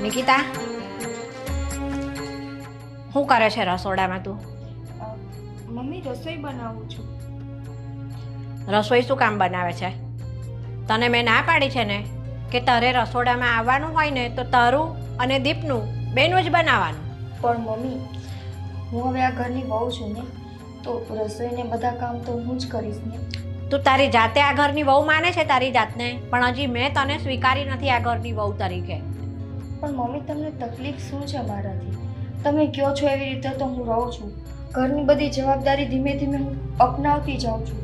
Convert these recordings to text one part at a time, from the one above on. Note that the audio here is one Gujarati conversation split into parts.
નિકિતા, શું કરે છે રસોડામાં તું? મમ્મી રસોઈ બનાવું છું. રસોઈ શું કામ બનાવે છે? તને મેં ના પાડી છે ને કે તારે રસોડામાં આવવાનું હોય ને તો તારું અને દીપનું બેનું જ બનાવવાનું. પણ મમ્મી, હું હવે આ ઘરની વહુ છું ને, તો રસોઈને બધા કામ તો હું જ કરીશ ને. તું તારી જાતે આ ઘરની વહુ માને છે તારી જાતને, પણ હજી મેં તને સ્વીકારી નથી આ ઘરની વહુ તરીકે. પણ મમ્મી, તમને તકલીફ શું છે મારાથી? તમે કહો છો એવી રીતે તો હું રહું છું. ઘરની બધી જવાબદારી ધીમે ધીમે હું અપનાવતી જાઉં છું.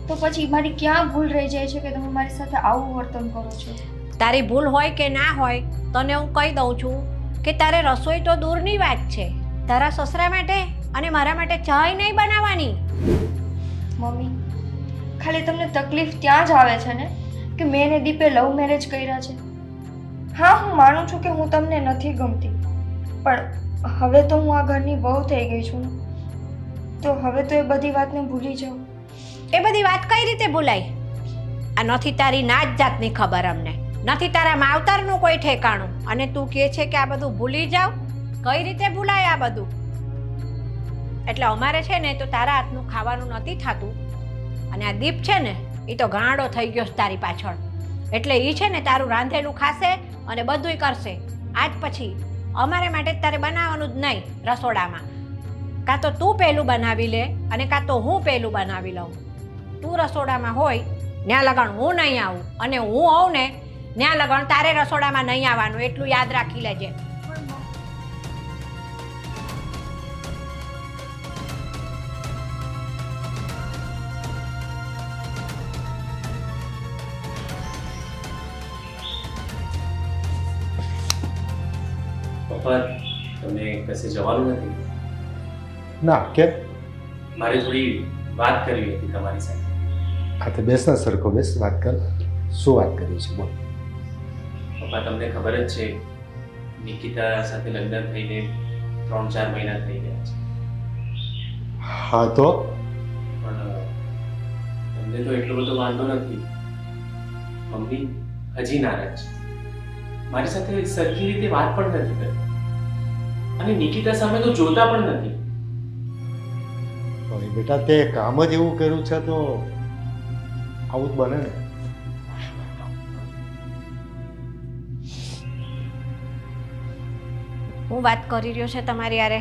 તો પછી મારી ક્યાં ભૂલ રહી જાય છે કે તમે મારી સાથે આવું વર્તન કરો છો? તારી ભૂલ હોય કે ના હોય, તને હું કહી દઉં છું કે તારે રસોઈ તો દૂરની વાત છે, તારા સસરા માટે અને મારા માટે ચાય નહીં બનાવવાની. મમ્મી, ખાલી તમને તકલીફ ત્યાં જ આવે છે ને કે મેં ને દીપે લવ મેરેજ કર્યા છે. હા, હું માનું છું કે હું તમને નથી ગમતી, પણ હવે તો હું આ ઘરની વહુ થઈ ગઈ છું ને, તો હવે તો એ બધી વાતને ભૂલી જાઉં. એ બધી વાત કઈ રીતે ભૂલાય? આ નથી તારી નાત જાતની ખબર અમને, નથી તારા માવતરનું કોઈ ઠેકાણું, અને તું કહે છે કે આ બધું ભૂલી જાવ. કઈ રીતે ભૂલાય આ બધું? એટલે અમારે છે ને તો તારા હાથનું ખાવાનું નથી થતું, અને આ દીપ છે ને એ તો ગાંડો થઈ ગયો છે તારી પાછળ. એટલે એ છે ને તારું રાંધેલું ખાશે અને બધુંય કરશે. આજ પછી અમારે માટે તારે બનાવવાનું જ નહીં રસોડામાં. કાં તો તું પહેલું બનાવી લે અને કાં તો હું પહેલું બનાવી લઉં. તું રસોડામાં હોય ત્યાં લગણ હું નહીં આવું, અને હું હોઉં ને ત્યાં લગણ તારે રસોડામાં નહીં આવવાનું, એટલું યાદ રાખી લેજે. પપ્પા, તમને કશે જવાનું નથી? ના, કેમ? મારે થોડી વાત કરવી હતી તમારી સાથે. આ તો બેસ ને સરખો બેસ, વાત કર. શું વાત કરવી છે બોલ. પપ્પા, તમને ખબર જ છે નિકિતા સાથે લગ્ન થઈને 3-4 મહિના થઈ ગયા છે. હા તો પણ તમને તો એટલો બધો વાંધો નથી. મમ્મી હજી નારાજ છે, મારી સાથે સરખી રીતે વાત પણ નથી કરતી, અને નિકિતા સામે તો જોતા પણ નથી. પણ બેટા, તે કામ જ એવું કર્યું છે તો આવું જ બને ને. હું વાત કરી રહ્યો છે તમારી યારે?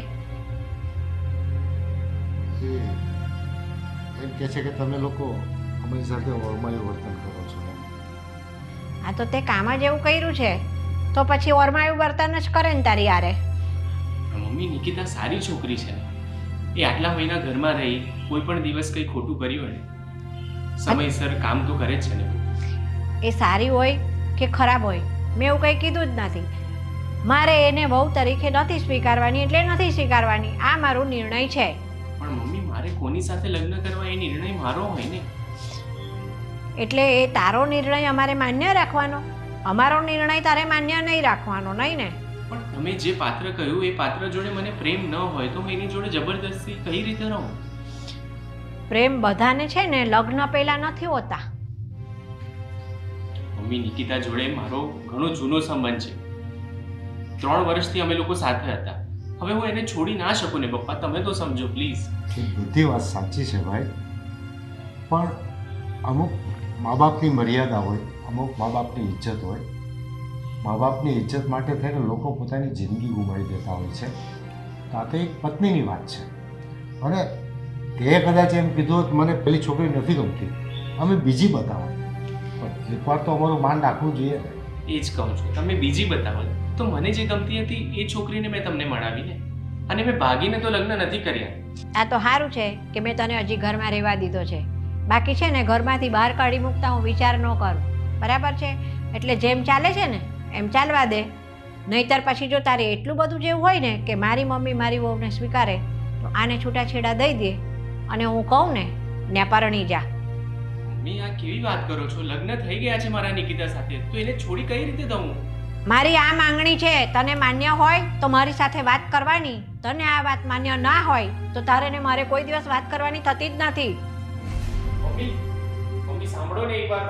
એમ કે છે કે તમે લોકો અમારી સાથે ઓરમાયું વર્તન કરો છો. આ તો તે કામ જ એવું કર્યું છે તો પછી ઓરમાયું વર્તન જ કરે ને તારી યારે. મમ્મી, નિકિતા સારી છોકરી છે. એ આટલા મહિના ઘરમાં રહી, કોઈ પણ દિવસ કંઈ ખોટું કર્યું ને, સમયસર કામ તો કરે જ છે ને. એ સારી હોય કે ખરાબ હોય મેં એવું કંઈ કીધું જ નથી. મારે એને વહુ તરીકે નથી સ્વીકારવાની એટલે નથી સ્વીકારવાની, આ મારો નિર્ણય છે. પણ મમ્મી, મારે કોની સાથે લગ્ન કરવા એ નિર્ણય મારો હોય ને. એટલે એ તારો નિર્ણય અમારે માન્ય રાખવાનો, અમારો નિર્ણય તારે માન્ય નહીં રાખવાનો, નહીં ને? પણ તમે જે પાત્ર કહ્યું એ પાત્ર જોડે મને પ્રેમ ન હોય તો હું એની જોડે જબરદસ્તી કઈ રીતે રહું? પ્રેમ બધાને છે ને લગ્ન પહેલા નથી હોતા. મમ્મી, નિકિતા જોડે મારો ઘણો જૂનો સંબંધ છે. 3 વર્ષથી અમે લોકો સાથે હતા. હવે હું એને છોડી ના શકું ને પપ્પા, તમે તો સમજો પ્લીઝ. બધી વાત સાચી છે ભાઈ, પણ અમુક મા બાપની મર્યાદા હોય, અમુક મા બાપની ઇજ્જત હોય. મા બાપની ઇજ્જત માટે થઈને લોકો પોતાની જિંદગી ગુમાવી દેતા હોય છે. તો આ તો એક પત્નીની વાત છે, અને તે કદાચ એમ કીધું હોત મને પેલી છોકરી નથી ગમતી, અમે બીજી બતાવો, પણ એકવાર તો અમારું માન રાખવું જોઈએ ને. એ જ કહું છું, તમે બીજી બતાવો. તો મને જે ગમતી હતી એ છોકરીને મેં તમને મળાવીને, અને મેં ભાગીને તો લગ્ન નથી કર્યા. આ તો સારું છે કે મેં તને હજી ઘરમાં રહેવા દીધો છે, બાકી છે ને ઘરમાંથી બહાર કાઢી મૂકતા હું વિચાર ન કરું, બરાબર છે? એટલે જેમ ચાલે છે ને એમ ચાલવા દે, નહીતર પછી જો તારે એટલું બધું જેવું હોય ને કે મારી મમ્મી મારી વહુને સ્વીકારે તો આને છૂટાછેડા દઈ દે, અને હું કહું ને ત્યાં પરણી જા. મમ્મી, આ કેવી વાત કરો છો? લગ્ન થઈ ગયા છે મારા નિકિતા સાથે, તો એને છોડી કઈ રીતે દઉં? મારી આ માંગણી છે, તને માન્ય હોય તો મારી સાથે વાત કરવાની, તને આ વાત માન્ય ના હોય તો તારે ને મારે કોઈ દિવસ વાત કરવાની થતી જ નથી. મમ્મી, મમ્મી સાંભળો ને એક વાર.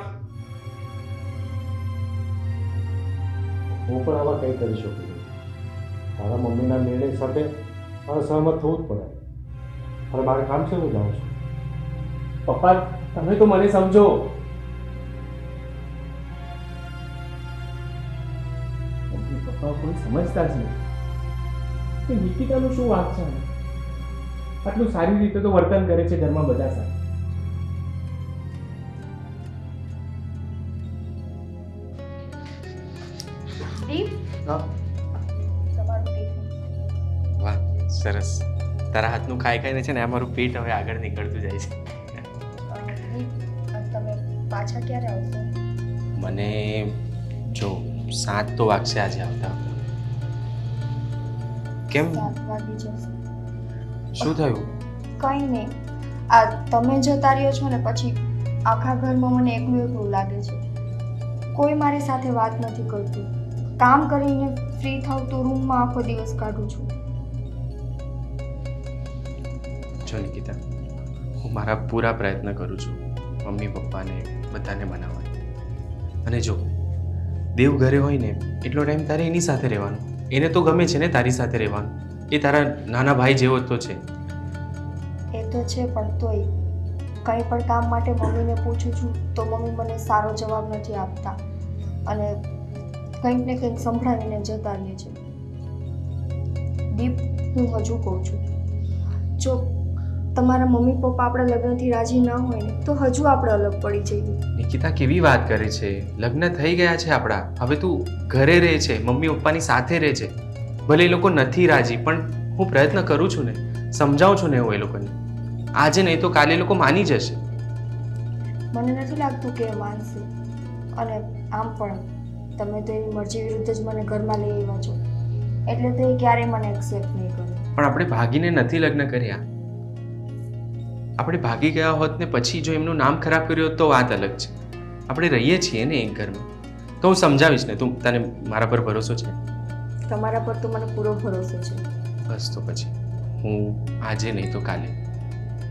હું પણ આમાં કંઈ કરી શકું નહીં. તારા મમ્મીના નિર્ણય સાથે મારે સહમત થવું જ પડે. અને મારે કામ છે, હું જાઉં છું. પપ્પા તમે તો મને સમજો. મમ્મી પપ્પા કોઈ સમજતા જ નહીં કે નિકિતાનું શું વાંક છે. આટલું સારી રીતે તો વર્તન કરે છે ઘરમાં બધા સાથે. દીપ, હા તમારું ટિફિન. વાહ સરસ. તારા હાથનું ખાઈ ખાઈને છે ને અમારું પેટ હવે આગળ નીકળતું જાય છે. દીપ, તમે પાછા ક્યારે આવશો? મને જો 7 તો વાગશે આજે આવતા. કેમ 7 વાગી જશે. શું થયું? કંઈ નહીં, આ તમે જતા રહ્યો છો ને પછી આખા ઘરમાં મને એકલું એકલું લાગે છે. કોઈ મારી સાથે વાત નથી કરતું. કામ કરીને ફ્રી થાવ તો રૂમમાં આખો દિવસ કાઢું છું. જો નિકિતા, હું મારા પૂરા પ્રયત્ન કરું છું મમ્મી પપ્પાને બધાને મનાવવાની. અને જો દેવ ઘરે હોય ને એટલો ટાઈમ તારે એની સાથે રહેવાનું. એને તો ગમે છે ને તારી સાથે રહેવાનું. એ તારા નાના ભાઈ જેવો તો છે. એ તો છે, પણ તોય કંઈ પણ કામ માટે મમ્મીને પૂછું છું તો મમ્મી મને સારો જવાબ નથી આપતા અને કંઈક ને કંઈક સંભળાવીને જતા રહે છે. દીપ, હું હજુ કહું છું, જો તમારા મમ્મી પપ્પા આપણા લગ્નથી રાજી ના હોય ને તો હજુ આપણે અલગ પડી જઈએ. નિકિતા કેવી વાત કરે છે? લગ્ન થઈ ગયા છે આપણા. હવે તું ઘરે રહે છે, મમ્મી પપ્પાની સાથે રહે છે. ભલે એ લોકો નથી રાજી, પણ હું પ્રયત્ન કરું છું ને, સમજાવું છું ને હું એ લોકોને. આજે નહીં તો કાલે એ લોકો માની જશે. મને નથી લાગતું કે એ માનશે. અને આમ પણ તમે તો એની મરજી વિરુદ્ધ જ મને ઘરમાં લઈ આવ્યા છો, એટલે તો એ ક્યારેય મને એક્સેપ્ટ નહીં કરે. પણ આપણે ભાગીને નથી લગ્ન કર્યા. આપણે ભાગી ગયા હોત ને પછી જો એમનું નામ ખરાબ કર્યું હોત તો વાત અલગ છે. આપણે રહીએ છીએ ને એક ઘરમાં. તો હું સમજાવીશ ને. તને મારા પર ભરોસો છે? તમારા પર તો મને પૂરો ભરોસો છે. બસ તો પછી હું આજે નહીં તો કાલે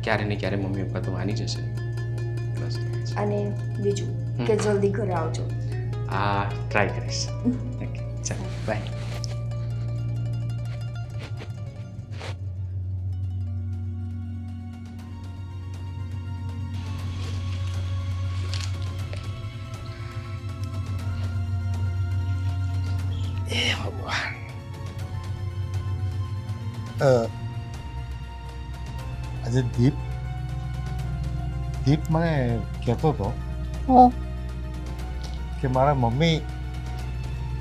ક્યારે ને ક્યારે મમ્મી પપ્પા તો માની જશે. બસ તો પછી. અને બીજું કે જલ્દી ઘરે આવજો. આ ટ્રાય કરીશ. ઓકે ચાલ બાય. આજે દીપ મને કહેતો હતો હું કે મારા મમ્મી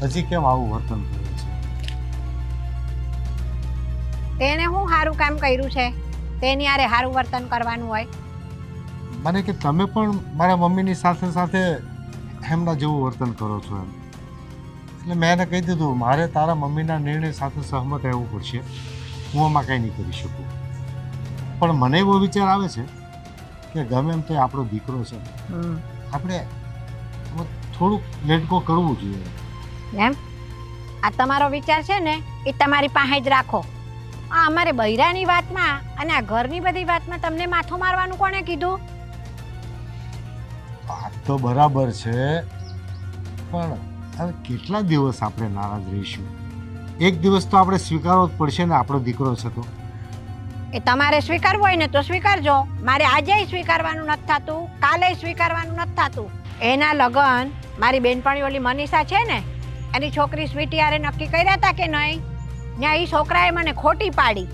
હજી કેમ આવું વર્તન કરે છે. તેને હું સારું કામ કર્યું છે તેની આરે સારું વર્તન કરવાનું હોય? મને કે તમે પણ મારા મમ્મીની સાથે સાથે એમના જેવું વર્તન કરો છો એમ. એટલે મેં એને કહી દીધું મારે તારા મમ્મીના નિર્ણય સાથે સહમત રહેવું પડશે. હું આમાં કંઈ નહીં કરી શકું. પણ મને એવો વિચાર આવે છે કે ગમે એમ તો એ આપણો દીકરો છે, આપણે થોડુંક લેટકો કરવું જોઈએ. એમ આ તમારો વિચાર છે ને એ તમારી પાસે જ રાખો. આ અમારે બૈરાની વાતમાં અને આ ઘરની બધી વાતમાં તમને માથું મારવાનું કોણે કીધું? વાત તો બરાબર છે, પણ હવે કેટલા દિવસ આપણે નારાજ રહીશું? એક દિવસ તો આપણે સ્વીકારવો જ પડશે ને, આપણો દીકરો છે તો. એ તમારે સ્વીકારવું હોય ને તો સ્વીકારજો. મારે આજે સ્વીકારવાનું નથી થતું, કાલે સ્વીકારવાનું નથી થતું. એના લગ્ન મારી બેનપણી ઓલી મનીષા છે ને એની છોકરી સ્વીટી હારે નક્કી કર્યા હતા કે નહીં? ત્યાં એ છોકરાએ મને ખોટી પાડી.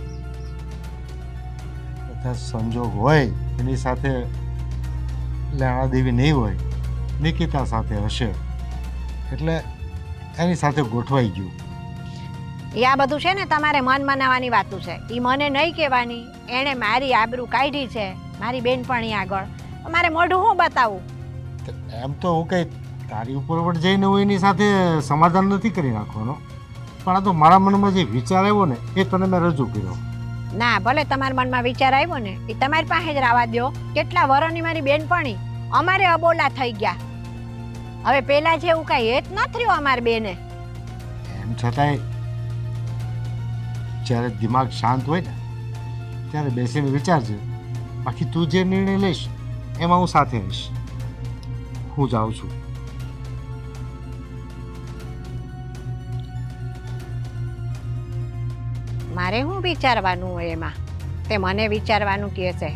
બધા સંજોગ હોય એની સાથે લેણા દેવી નહીં હોય, નિકિતા સાથે હશે એટલે એની સાથે ગોઠવાઈ ગયું. એ આ બધું છે ને તમારે મન મનાવવાની વાતું છે. એ મને નહીં કહેવાની. એણે મારી આબરૂ કાઢી છે મારી બેનપણી આગળ. મારે મોઢું હું બતાવું? એમ તો હું કંઈ તારી ઉપર વટ જઈને હું એની સાથે સમાધાન નથી કરી નાખવાનો, પણ આ તો મારા મનમાં જે વિચાર આવ્યો ને એ તને મેં રજૂ કર્યો. ના, ભલે તમારા મનમાં વિચાર આવ્યો ને એ તમારી પાસે જ રહેવા દો. કેટલા વર્ષની મારી બેનપણી, અમારે અબોલા થઈ ગયા. હવે પેલા જેવું કાંઈ હેત ન થયું અમારી બેને. એમ છતાંય જ્યારે દિમાગ શાંત હોય ને ત્યારે બેસીને વિચારજે. બાકી તું જે નિર્ણય લઈશ એમાં હું સાથે રહીશ. હું જાઉં છું. મારે શું વિચારવાનું હોય એમાં? તે મને વિચારવાનું કહે છે.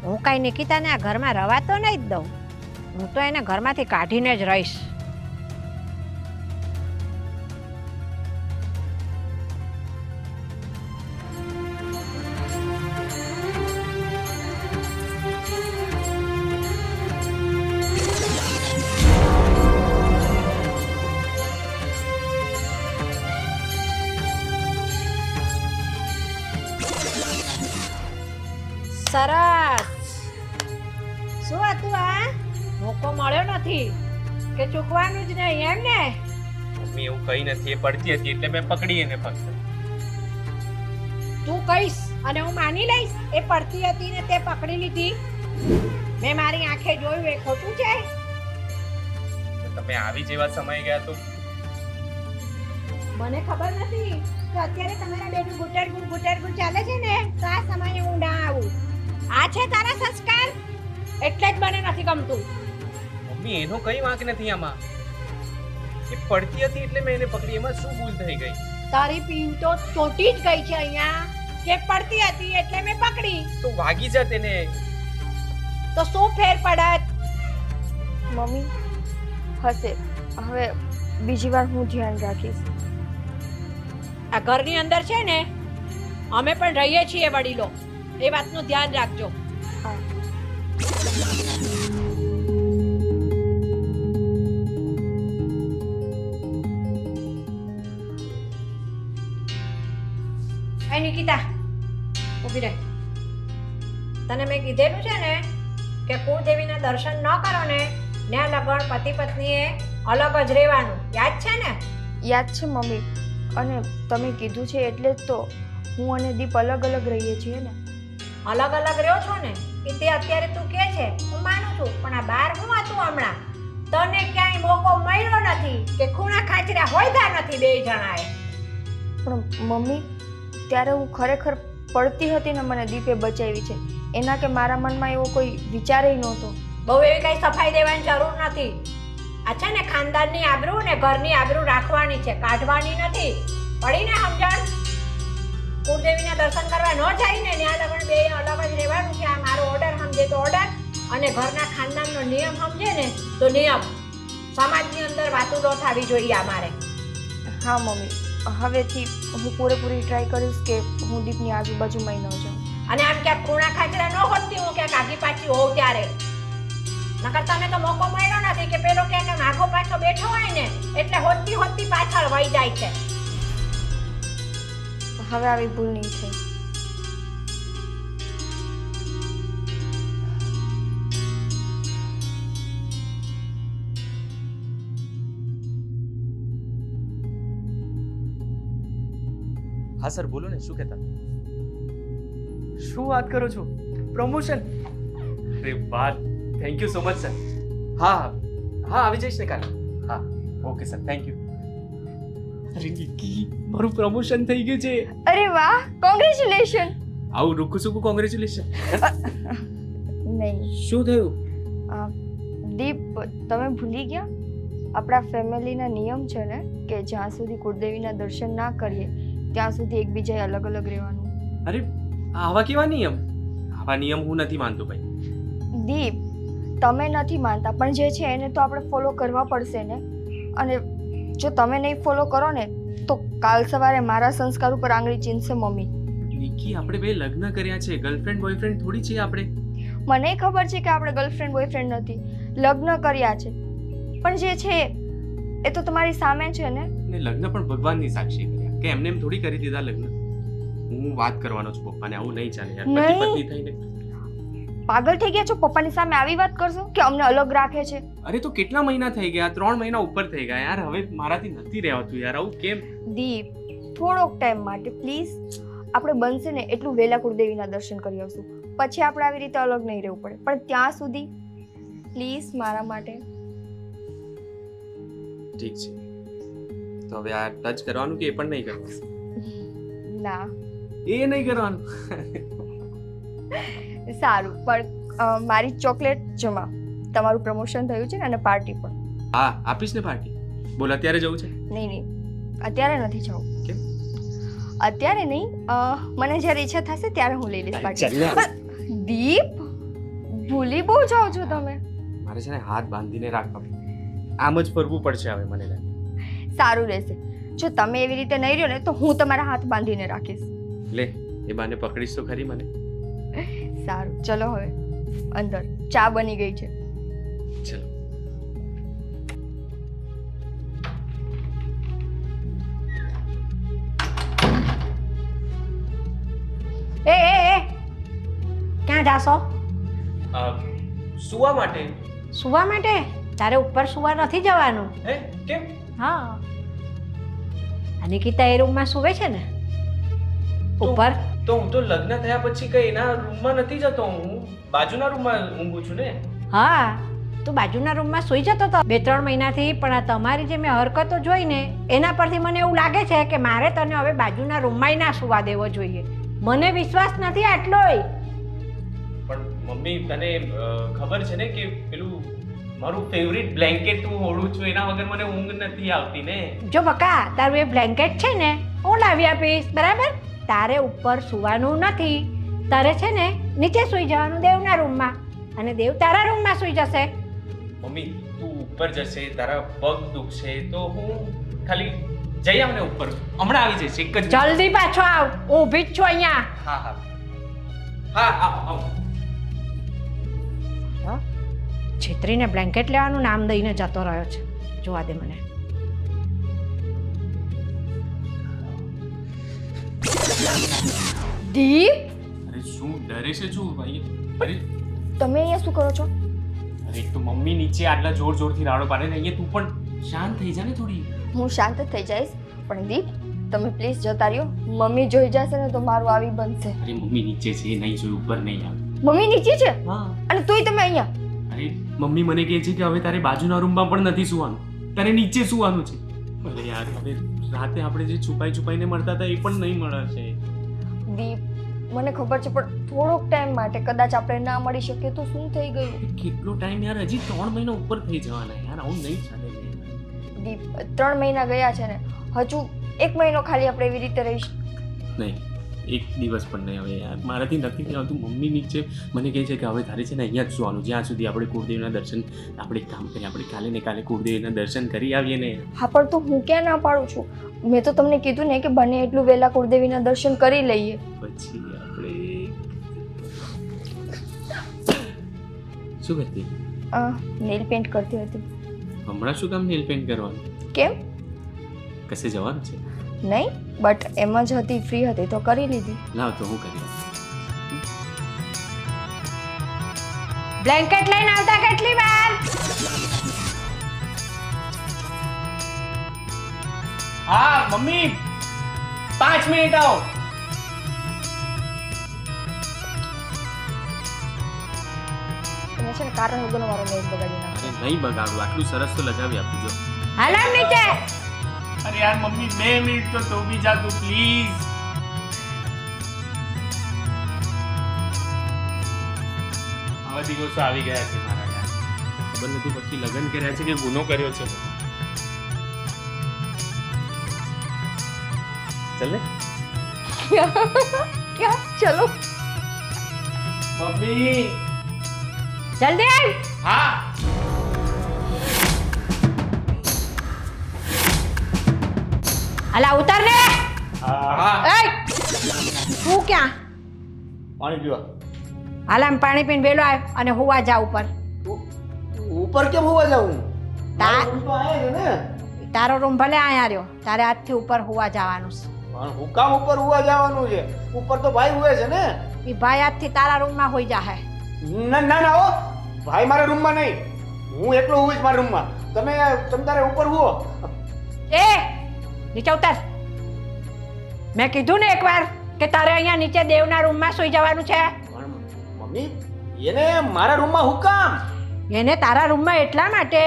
હું કાંઈ નિકિતાને આ ઘરમાં રવા તો નહીં જ દઉં. હું તો એને ઘરમાંથી કાઢીને જ રહીશ. સરસ. શું હતું આ? મોકો મળ્યો નથી કે ચૂકવાનું જ નહીં એમ ને? મમ્મી એવું કઈ નથી, એ પડતી હતી એટલે મેં પકડી એને ફક્ત. તું કહીશ અને હું માની લઈશ એ પડતી હતી ને તે પકડી લીધી? મેં મારી આંખે જોયું, એ ખોટું છે? તમે આવી જેવા સમય ગયા તો મને ખબર નથી કે અત્યારે તમારા બેનું ગુટરગુડ ચાલે છે ને, તો આ સમયે હું ના આવું. આ છે તારા સંસ્કાર, એટલે જ મને નથી ગમતું. મમ્મી એનો કઈ વાંક નથી આમાં. એ પડતી હતી એટલે મેં એને પકડી, એમાં શું ભૂલ થઈ ગઈ? તારી પીન તો ચોટી જ ગઈ છે અહીંયા કે પડતી હતી એટલે મેં પકડી. તો વાગી જાત એને. તો શું ફેર પડત? મમ્મી હશે, હવે બીજી વાર હું ધ્યાન રાખીશ. આ ઘરની અંદર છે ને, અમે પણ રહીએ છીએ વડીલો, એ વાતનું ધ્યાન રાખજો. હા. એ નિકિતા, ઊભી રહે. તને મેં કીધેલું છે ને કે કુળદેવીના દર્શન ન કરો ને ત્યાં લગન પતિ પત્નીએ અલગ જ રહેવાનું, યાદ છે ને? યાદ છે મમ્મી, અને તમે કીધું છે એટલે જ તો હું અને દીપ અલગ અલગ રહીએ છીએ ને. અલગ અલગ રહ્યો છો ને એ તે અત્યારે તું કહે છે, હું માનું છું, પણ આ બાર હું હતું હમણાં? તને ક્યાંય મોકો મળ્યો નથી કે ખૂણા ખાચરા હોયધા નથી બે જણાએ? પણ મમ્મી ત્યારે હું ખરેખર પડતી હતી ને મને દીપે બચાવી છે, એના કે મારા મનમાં એવો કોઈ વિચાર નહોતો. બહુ એવી કઈ સફાઈ દેવાની જરૂર નથી. આ છે ને ખાનદાનની આબરૂ ને ઘરની આબરૂ રાખવાની છે, કાઢવાની નથી. પડીને સમજણ? કુળદેવીના દર્શન કરવા ન જાય ને ત્યાં લગન બે અલગ જ રહેવાનું છે. આ મારો ઓર્ડર સમજે તો ઓર્ડર, અને ઘરના ખાનદાનનો નિયમ સમજે ને તો નિયમ. સમાજની અંદર વાતો ન થવી જોઈએ અમારે. હા મમ્મી, હવેથી હું પૂરેપૂરી ટ્રાય કરીશ કે હું દીપની આજુબાજુમાં ન જાઉં. અને આમ ક્યાંક ખૂણા ખાચરા ન હોતી હું ક્યાંક આગી પાછી હોઉં ત્યારે. નકર તને તો મોકો મળ્યો નથી કે પેલો ક્યાંક માગો પાછો બેઠો હોય ને એટલે હોતી પાછળ વહી જાય છે. હવે આવી ભૂલ નહીં થઈ. હા સર, બોલો ને, શું કહેતા? શું વાત કરો છો? પ્રમોશન? અરે વાહ, thank you so much sir. હા હા, આવી જઈશ ને કાલે. હા ઓકે સર, થેન્ક યુ. અરે નિકી, મારું પ્રમોશન થઈ ગયું છે. અરે વાહ, કોંગ્રેચ્યુલેશન. આવું રૂકું સુકું કોંગ્રેચ્યુલેશન. નહીં શું થયું? દીપ, તમે ભૂલી ગયા? આપણા ફેમિલીના નિયમ છે ને કે જ્યાં સુધી કુળદેવીના દર્શન ના કરીએ ત્યાં સુધી એકબીજાએ અલગ અલગ રહેવાનું. અરે આવા કેવા નિયમ? આવા નિયમ હું નથી માનતો ભાઈ. દીપ, તમે નથી માનતા પણ જે છે એને તો આપણે ફોલો કરવા પડશે ને. અને જો તમે નહીં ફોલો કરો ને તો કાલ સવારે મારા સંસ્કાર ઉપર આંગળી ચીંધશે મમ્મી. નિકી, આપણે બે લગ્ન કર્યા છે, ગર્લફ્રેન્ડ બોયફ્રેન્ડ થોડી છે આપણે. મને ખબર છે કે આપણે ગર્લફ્રેન્ડ બોયફ્રેન્ડ નથી, લગ્ન કર્યા છે, પણ જે છે એ તો તમારી સામે છે ને. ને લગ્ન પણ ભગવાનની સાક્ષી કર્યા, કે એમને એમ થોડી કરી દીધા લગ્ન. હું વાત કરવાનો છું પપ્પાને, આવું નહીં ચાલે યાર. પતિ પત્ની થઈને પાગલ થઈ ગયા છો? પપ્પાની સામે આવી વાત કરશો કે અમને અલગ રાખે છે? અરે તો કેટલા મહિના થઈ ગયા? 3 મહિના ઉપર થઈ ગયા યાર. હવે મારાથી નથી રહેવાતું યાર. આવું કેમ? દીપ, થોડોક ટાઈમ માટે પ્લીઝ. આપણે બનશે ને એટલું વહેલા કુળદેવીના દર્શન કરી આવશું, પછી આપણે આવી રીતે અલગ નહીં રહેવું પડે. પણ ત્યાં સુધી પ્લીઝ મારા માટે. ઠીક છે, તો હવે આ ટચ કરવાનું કે એ પણ નહીં કરવાનું? ના એ નહીં કરવાનું. સારું, પણ મારી ચોકલેટ જમા. તમારું પ્રમોશન થયું છે ને, અને પાર્ટી પણ. હા આપીશ ને પાર્ટી. બોલ, અત્યારે જવું છે? નહીં, અત્યારે નથી જવું. કેમ? અત્યારે નહીં, મને જ્યારે ઈચ્છા થશે ત્યારે હું લઈ લઈશ ચાલ ને. પાર્ટી. દીપ, ભૂલી બહુ જાઓ છો તમે. મારે છે ને હાથ બાંધીને રાખવા, આમ જ ફરવું પડશે હવે મને લાગે. સારું રહેશે. જો તમે એવી રીતે નહીં રહ્યો ને તો હું તમારા હાથ બાંધીને રાખીશ. લે, એ બાને પકડીશ તો ખરી મને. સારું, ચલો હવે અંદર ચા બની ગઈ છે. ચલો. એ ક્યાં જાશો? સુવા માટે. સુવા માટે? તારે ઉપર સુવા નથી જવાનું. હે? કેમ? હા, આ નિકિતા એ રૂમમાં સુવે છે ને ઉપર. તો હું તો લગ્ન થયા પછી કઈ એના રૂમમાં નથી જતો, હું બાજુના રૂમમાં ઊંઘું છું ને. હા, તું બાજુના રૂમમાં સૂઈ જતો હતો 2-3 મહિનાથી, પણ આ તમારી જે મેં હરકતો જોઈને એના પરથી મને એવું લાગે છે કે મારે તને હવે બાજુના રૂમમાંય ના સુવા દેવો જોઈએ. મને વિશ્વાસ નથી આટલોય. પણ મમ્મી તને ખબર છે ને કે પેલું મારું ફેવરિટ બ્લેન્કેટ હું ઓઢું છું, એના વગર મને ઊંઘ નથી આવતી ને. જો બકા, તારું એ બ્લેન્કેટ છે ને હું લાવી આપીશ, બરાબર? તારે ઉપર સુવાનું નથી, તારે છે ને નીચે સૂઈ જવાનું દેવના રૂમમાં, અને દેવ તારા રૂમમાં સૂઈ જશે. મમ્મી તું ઉપર જશે, તારા પગ દુખશે તો હું ખાલી જઈ આવ ને ઉપર, હમણાં આવી જઈશ એક જ. જલ્દી પાછો આવ, હું ઊભી જ છું અહીંયા. હા હા હા, આવ. છેતરીને બ્લેન્કેટ લેવાનું નામ દઈને જતો રહ્યો છે. જોવા દે મને. દીપ, અરે શું ડરે છે શું ભાઈ? અરે તમે અહીંયા શું કરો છો? અરે તો મમ્મી નીચે આટલા જોર જોરથી રાડો પાડે ને, અહીંયા તું પણ શાંત થઈ જા ને થોડી. હું શાંત જ થઈ જઈશ, પણ દીપ તમે પ્લીઝ જતા રહ્યો. મમ્મી જોઈ જશે ને તો મારું આવી બનશે. અરે મમ્મી નીચે છે, નહીં જોઈ ઉપર નહીં આવે. મમ્મી નીચે છે હા. અને તોય તમે અહીંયા. અરે મમ્મી મને કહે છે કે હવે તારે બાજુના રૂમમાં પણ નથી સુવાનું, તારે નીચે સુવાનું છે. અરે યાર, હવે રાતે આપણે જે છુપાઈને મળતા હતા એ પણ નહીં મળે છે. દીપ, મને ખબર છે, પણ થોડોક ટાઈમ માટે કદાચ આપણે ના મળી શકીએ તો શું થઈ ગયું? કેટલો ટાઈમ યાર, હજી 3 મહિના ઉપર થઈ જવાના યાર, આવું નહીં ચાલે. દીપ, 3 મહિના ગયા છે ને, હજુ 1 મહિનો ખાલી આપણે એવી રીતે રહીશ. નહીં, એક દિવસ પણ નહીં. હવે યાર મારાથી નથી કહેવાતું. મમ્મી નીચે મને કહે છે કે હવે તારે છે ને અહીંયા જ સુવાનું, જ્યાં સુધી આપણે કુળદેવીના દર્શન, આપણે એક કામ કરીએ, આપણે કાલે ને કાલે કુળદેવીના દર્શન કરી આવીએ ને. હા, પણ તો હું ક્યાં ના પાડું છું? મેં તો તમને કીધું ને કે બને એટલું વહેલા કુળદેવીના દર્શન કરી લઈએ. પછી આપણે શું કરતી? નેલ પેન્ટ કરતી હતી. હમણાં શું કામ નેલ પેન્ટ કરવાનું? કેમ? કશે જવાનું છે? નહીં, બટ એમ જ હતી, ફ્રી હતી તો કરી લીધી. લાવ તો હું કરી. બ્લેન્કેટ લઈને આવતા કેટલી વાર? હા મમ્મી, 5 મિનિટ આવો. તમે છે ને કારણ વગરનો મારો નેલ બગાડી નાખો. અરે નહીં બગાડું, આટલું સરસ તો લગાવી આપું જો. હાલો નીચે. અરે યાર મમ્મી 2 મિનિટ તો બી જા તું પ્લીઝ. આવા દિવસો આવી ગયા છે મારા યાર, ખબર નથી પછી લગ્ન કર્યા છે કે ગુનો કર્યો છે. ચલે ક્યાં? ચલો. મમ્મી. જલ્દી આવ. હા. અલા ઉતર ને. હા. એય, તું ક્યાં? પાણી પીવા. હાલ આમ પાણી પીને વેલો આવ અને હુવા જા ઉપર. ઉપર કેમ હોવા જાઉં? તા- રૂમ તો આયા છે ને. તારો રૂમ ભલે આયા રહ્યો, તારે આજથી ઉપર હુવા જવાનું છે. પણ હું કામ ઉપર હોવા જવાનું છે? ઉપર તો ભાઈ હુએ છે ને. ઈ ભાઈ આજથી તારા રૂમમાં હોઈ જાહે. ના ના ના હો, ભાઈ મારા રૂમમાં નહીં, હું એકલો હુઈશ મારા રૂમમાં. તમે તારે ઉપર હુઓ. એ નીચે ઉતર. મેં કીધું ને એકવાર કે તારે અહીંયા નીચે દેવના રૂમમાં સૂઈ જવાનું છે. પણ મમ્મી, એને મારા રૂમમાં હું કામ? એને તારા રૂમમાં એટલા માટે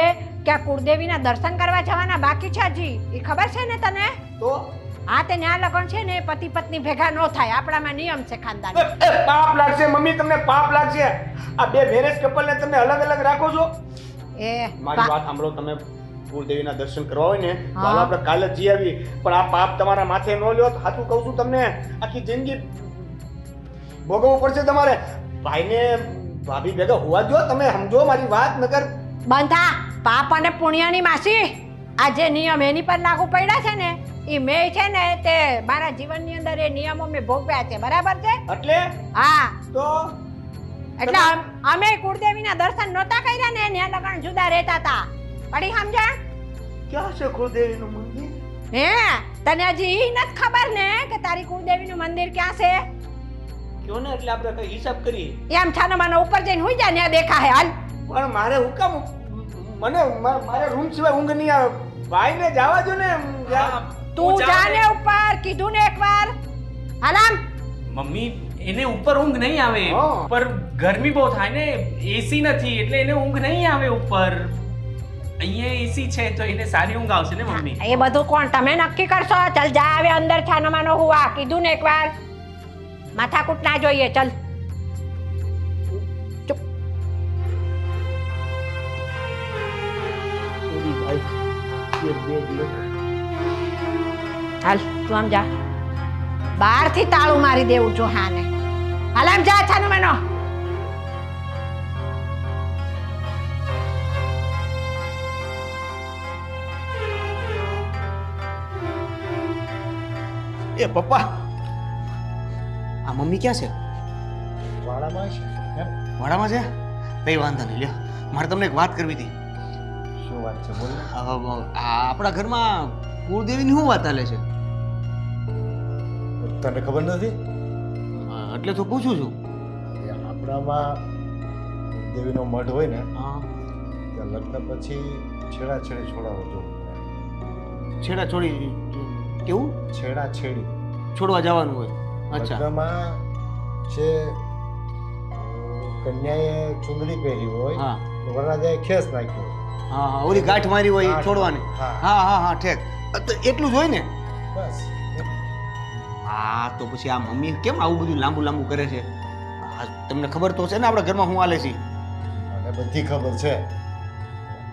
કે આ કુળદેવીના દર્શન કરવા જવાના બાકી છે હજી. એ ખબર છે ને તને? તો આ તે ન્યા લગન છે ને પતિ પત્ની ભેગા ન થાય, આપણામાં નિયમ છે ખાનદાન. પાપ લાગશે મમ્મી, તમને પાપ લાગશે. આ બે મેરેજ કપલને તમે અલગ અલગ રાખો છો. એ મારી વાત સાંભળો તમે. કુળદેવીના દર્શન કરવા હોય ને તો હા. હાલો આપણે કાલે જ જઈ આવીએ. પણ આ પાપ તમારા માથે ન લ્યો તો સાચું કહું છું તમને, આખી જિંદગી ભોગવવું પડશે તમારે. ભાઈને ભાભી ભેગા હોવા દો, તમે સમજો મારી વાત. નગર બંધા પાપ અને પુણ્યની માસી આ જે નિયમ એની પર લાગુ પડ્યા છે ને એ મેં છે ને તે મારા જીવનની અંદર એ નિયમો મેં ભોગવ્યા છે, બરાબર છે? એટલે હા, તો એટલે અમે કુળદેવીના દર્શન નહોતા કર્યા ને ત્યાં લગન જુદા રહેતા હતા. પડી સમજણ? ક્યાં છે કુળદેવીનું મંદિર? હે તને હજી ઈ નથી ખબર ને કે તારી કુળદેવીનું મંદિર ક્યાં છે? કયો ને એટલે આપણે કઈ હિસાબ કરીએ. એમ છાનો માનો ઉપર જઈને હુઈ જા, ત્યાં દેખા હે. હાલ પણ મારે હુકમ મને મારે રૂમ સિવાય ઊંઘ નહીં આવે. ભાઈને જવા દો ને. તું જા ને ઉપર, કીધું ને એકવાર. હાલ આમ. મમ્મી એને ઉપર ઊંઘ નહીં આવે. હા. ઉપર ગરમી બહુ થાય ને, એસી નથી એટલે એને ઊંઘ નહીં આવે ઉપર. અહીંયા એસી છે તો એને સારી ઊંઘ આવશે ને મમ્મી. એ બધું કોણ તમે નક્કી કરશો? ચલ જા હવે અંદર છાનો માનો હુવા, કીધું ને એકવાર. માથાકૂટ ના જોઈએ. ચલ ચૂપ. હાલ તું આમ જા, બહારથી તાળું મારી દેવું છું. હા ને હાલ આમ જા છાનો માનો. એ પપ્પા, આ મમ્મી ક્યાં છે? વાડામાં છે એમ? વાડામાં છે? કઈ વાંધો નહીં, લ્યો મારે તમને એક વાત કરવી હતી. શું વાત છે બોલ ને. આ આપણા ઘરમાં કુળદેવીની શું વાત ચાલે છે? તને ખબર નથી? એટલે તો પૂછું છું. એ આપણામાં દેવીનો મઢ હોય ને હા, ત્યાં લગ્ન પછી છેડાછેડી છોડાવો જોવું છેડા છોડી કેવું છેડાછેડી છોડવા જવાનું હોય? અચ્છા. લગ્નમાં જે કન્યાએ ચુંદડી પહેરી હોય હા તો વરરાજાએ ખેસ નાખ્યો હોય. હા હા, ઓલી ગાંઠ મારી હોય ગાંઠ છોડવાની. હા. હા હા હા, ઠેક. તો એટલું જ હોય ને? બસ હા, તો પછી આ મમ્મી કેમ આવું બધું લાંબુ લાંબુ કરે છે? હા, તમને ખબર તો છે ને આપણા ઘરમાં શું હાલે છે? મને બધી ખબર છે.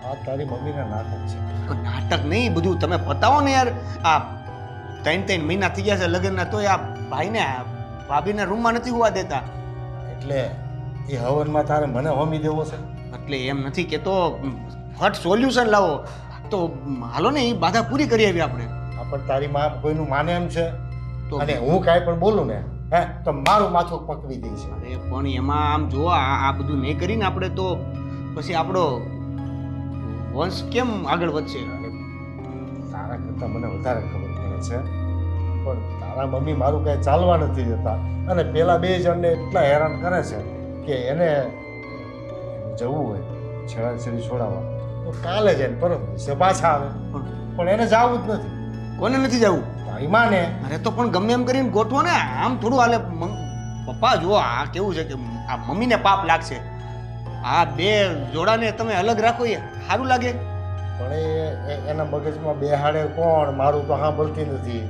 આ તારી મમ્મીના નાટક છે. પણ નાટક નહીં, બધું તમે પતાવો ને યાર. આ 3 મહિના થઈ ગયા છે લગ્નના, તોય આ ભાઈને ભાભીના રૂમમાં નથી હોવા દેતા. એટલે એ હવનમાં તારે મને હોમી દેવો છે? એટલે એમ નથી કહેતો, ફટ સોલ્યુશન લાવો. તો હાલો ને, એ બાધા પૂરી કરી આવી આપણે. આ પણ તારી માં કોઈનું માને એમ છે? તો અને હું કાંઈ પણ બોલું ને હે તો મારું માથું પકવી દે છે. અરે પણ એમાં આમ જો આ બધું નહીં કરીને આપણે તો પછી આપણો વંશ કેમ આગળ વધશે? અને તારા કરતાં મને વધારે ખબર પડે છે. પણ તારા મમ્મી મારું કાંઈ ચાલવા નથી દેતા અને પેલા 2 જણને એટલા હેરાન કરે છે કે એને જવું હોય છેડાછેડી છોડાવવા તો કાલે જ એને પરમ દિવસે પાછા આવે. પણ એને જવું જ નથી. કોને નથી જવું? તારી માને. અરે તો પણ ગમે એમ કરીને ગોઠવો ને, આમ થોડું હાલે. પપ્પા જુઓ, આ કેવું છે કે આ મમ્મીને પાપ લાગશે. આ 2 જોડાને તમે અલગ રાખો એ સારું લાગે? પણ એના મગજમાં બેહાડે કોણ? મારું તો સાંભળતી નથી.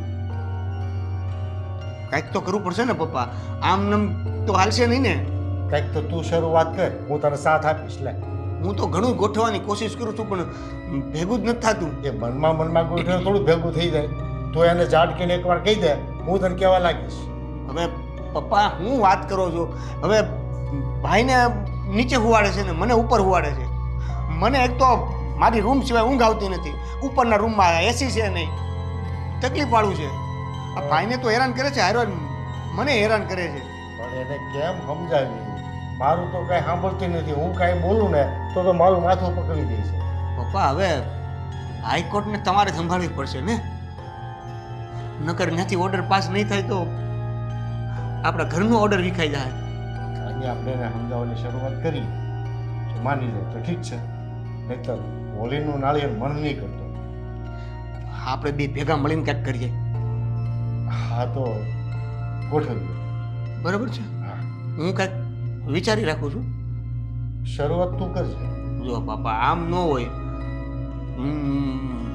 કાંઈક તો કરવું પડશે ને પપ્પા. આમ નમ તો હાલશે નહીં ને. કંઈક તો તું શરૂઆત કર, હું તને સાથ આપીશ. લે હું તો ઘણું ગોઠવવાની કોશિશ કરું છું પણ ભેગું જ નથી થતું. એ મનમાં ગોઠવે થોડું ભેગું થઈ જાય તો એને ઝાટકીને એકવાર કહી દે, હું તને કહેવા લાગીશ. હવે પપ્પા હું વાત કરો છો? હવે ભાઈને નીચે હુવાડે છે ને મને ઉપર હુવાડે છે. મને એક તો મારી રૂમ સિવાય ઊંઘ આવતી નથી. ઉપરના રૂમમાં એસી છે નહીં, તકલીફ વાળું છે. આ ભાઈને તો હેરાન કરે છે, હારો મને હેરાન કરે છે. પણ એને કેમ સમજાવી? મારું તો કાંઈ સાંભળતી નથી. હું કાંઈ બોલું ને તો મારું માથું પકડી દે છે. પપ્પા હવે હાઈકોર્ટને તમારે સંભાળવી પડશે ને, નકર ત્યાંથી ઓર્ડર પાસ નહીં થાય તો આપણા ઘરનો ઓર્ડર વિખાઈ જાય. અહીંયા આપણે એને સમજાવવાની શરૂઆત કરી, જો માની જાય તો ઠીક છે, નહીંતર હોળીનું નાળિયેર મન નહીં કરતો. આપણે 2 ભેગા મળીને કંઈક કરીએ. હા તો ગોઠવીએ. બરાબર છે? હા, હું કંઈક વિચારી રાખું છું. શરૂઆત તું કરજે. જો બાપા આમ ન હોય,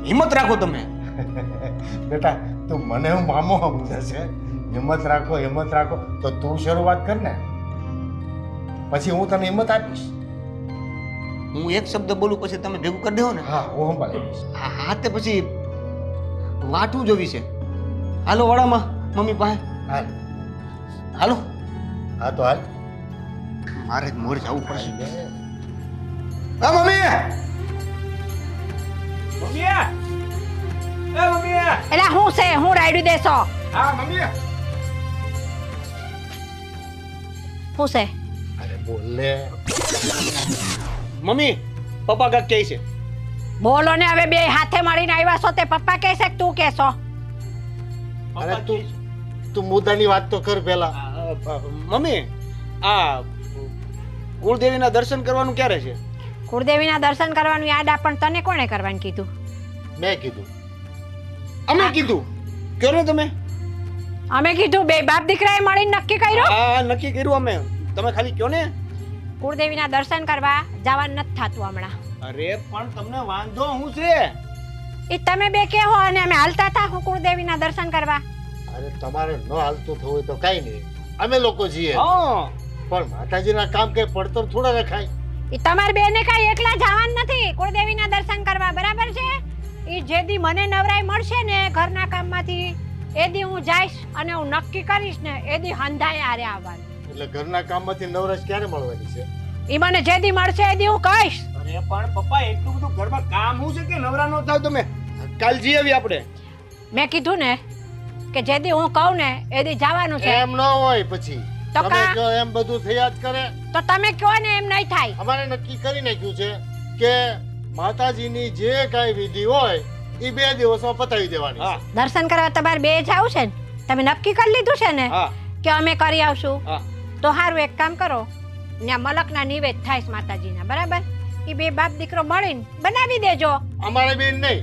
હિંમત રાખો તમે. બેટા તું મને હું મામો સમજે છે. હિંમત રાખો તો તું શરૂઆત કર ને, પછી હું તને હિંમત આપીશ. હું એક શબ્દ બોલું પછી તમે ભેગું કરી દેવો ને. હા હું સંભાળી લઈશ. હા તે પછી વાટું જોવી છે. હાલો વાડામાં મમ્મી પાસે. હાલ હાલો. હા તો હાલ. મારે જ મોર જવું પડશે. હા મમ્મી. મમ્મી! એ મમ્મી! એટલે હું છે હું રાયડું દેશો હા મમ્મી! હું છે અરે બોલ લે. મમ્મી પપ્પા કાક કહે છે. બોલો ને હવે બે હાથે મળીને આવ્યા છો તે પપ્પા કહેશે કે તું કહેશો અરે તું મુદ્દાની વાત તો કર પહેલા. મમ્મી આ કુળદેવીના દર્શન કરવાનું ક્યારે છે? કુળદેવીના દર્શન કરવાનું યાદ આપ પણ તને કોણે કરવાનું કીધું મેં કીધું. અમે કીધું કયો ને તમે. અમે કીધું બે બાપ દીકરાએ મળીને નક્કી કર્યું હા નક્કી કર્યું અમે. તમે ખાલી કયો ને. કુળદેવીના દર્શન કરવા જવાનું નથી થતું હમણાં અરે પણ તમને વાંધો શું છે? એ તમે બે કહો અને અમે હાલતા હતા હું કુળદેવીના દર્શન કરવા અરે તમારે ન હાલતું થવું હોય તો કાંઈ નહીં, અમે લોકો જઈએ. હા પણ માતાજીના કામ કઈ પડતર થોડા રખાય. એ તમારે બેને કાંઈ એકલા જવાનું નથી કુળદેવીના દર્શન કરવા બરાબર છે એ જે દી મને નવરાઈ મળશે ને ઘરના કામમાંથી એ દી હું જઈશ અને હું નક્કી કરીશ ને એ દી હંધાય આરે આવવાનું એટલે ઘરના કામમાંથી નવરાશ ક્યારે મળવાની છે? એ મને જે દી મળશે એ દી હું કહીશ અરે પણ પપ્પા એટલું બધું ઘરમાં કામ શું છે કે નવરા ન થાવ તમે? કાલ જઈ આવી આપણે. મેં કીધું ને કે જે દી હું કહું ને એ દી જવાનું છે એમ ન હોય પછી તો તમે કા? કહો એમ બધું થયા જ કરે. તો તમે કહો ને એમ નહીં થાય અમારે નક્કી કરી નાખ્યું છે કે માતાજીની જે કાંઈ વિધિ હોય એ 2 દિવસમાં પતાવી દેવાની. હા દર્શન કરવા તમારે બે જાવ છે ને તમે નક્કી કરી લીધું છે ને હા કે અમે કરી આવશું હા તો હારું એક કામ કરો ને મલકના નિવેદ થાય છે માતાજીના બરાબર એ બે બાપ દીકરો મળીને બનાવી દેજો અમારે બેન નહીં,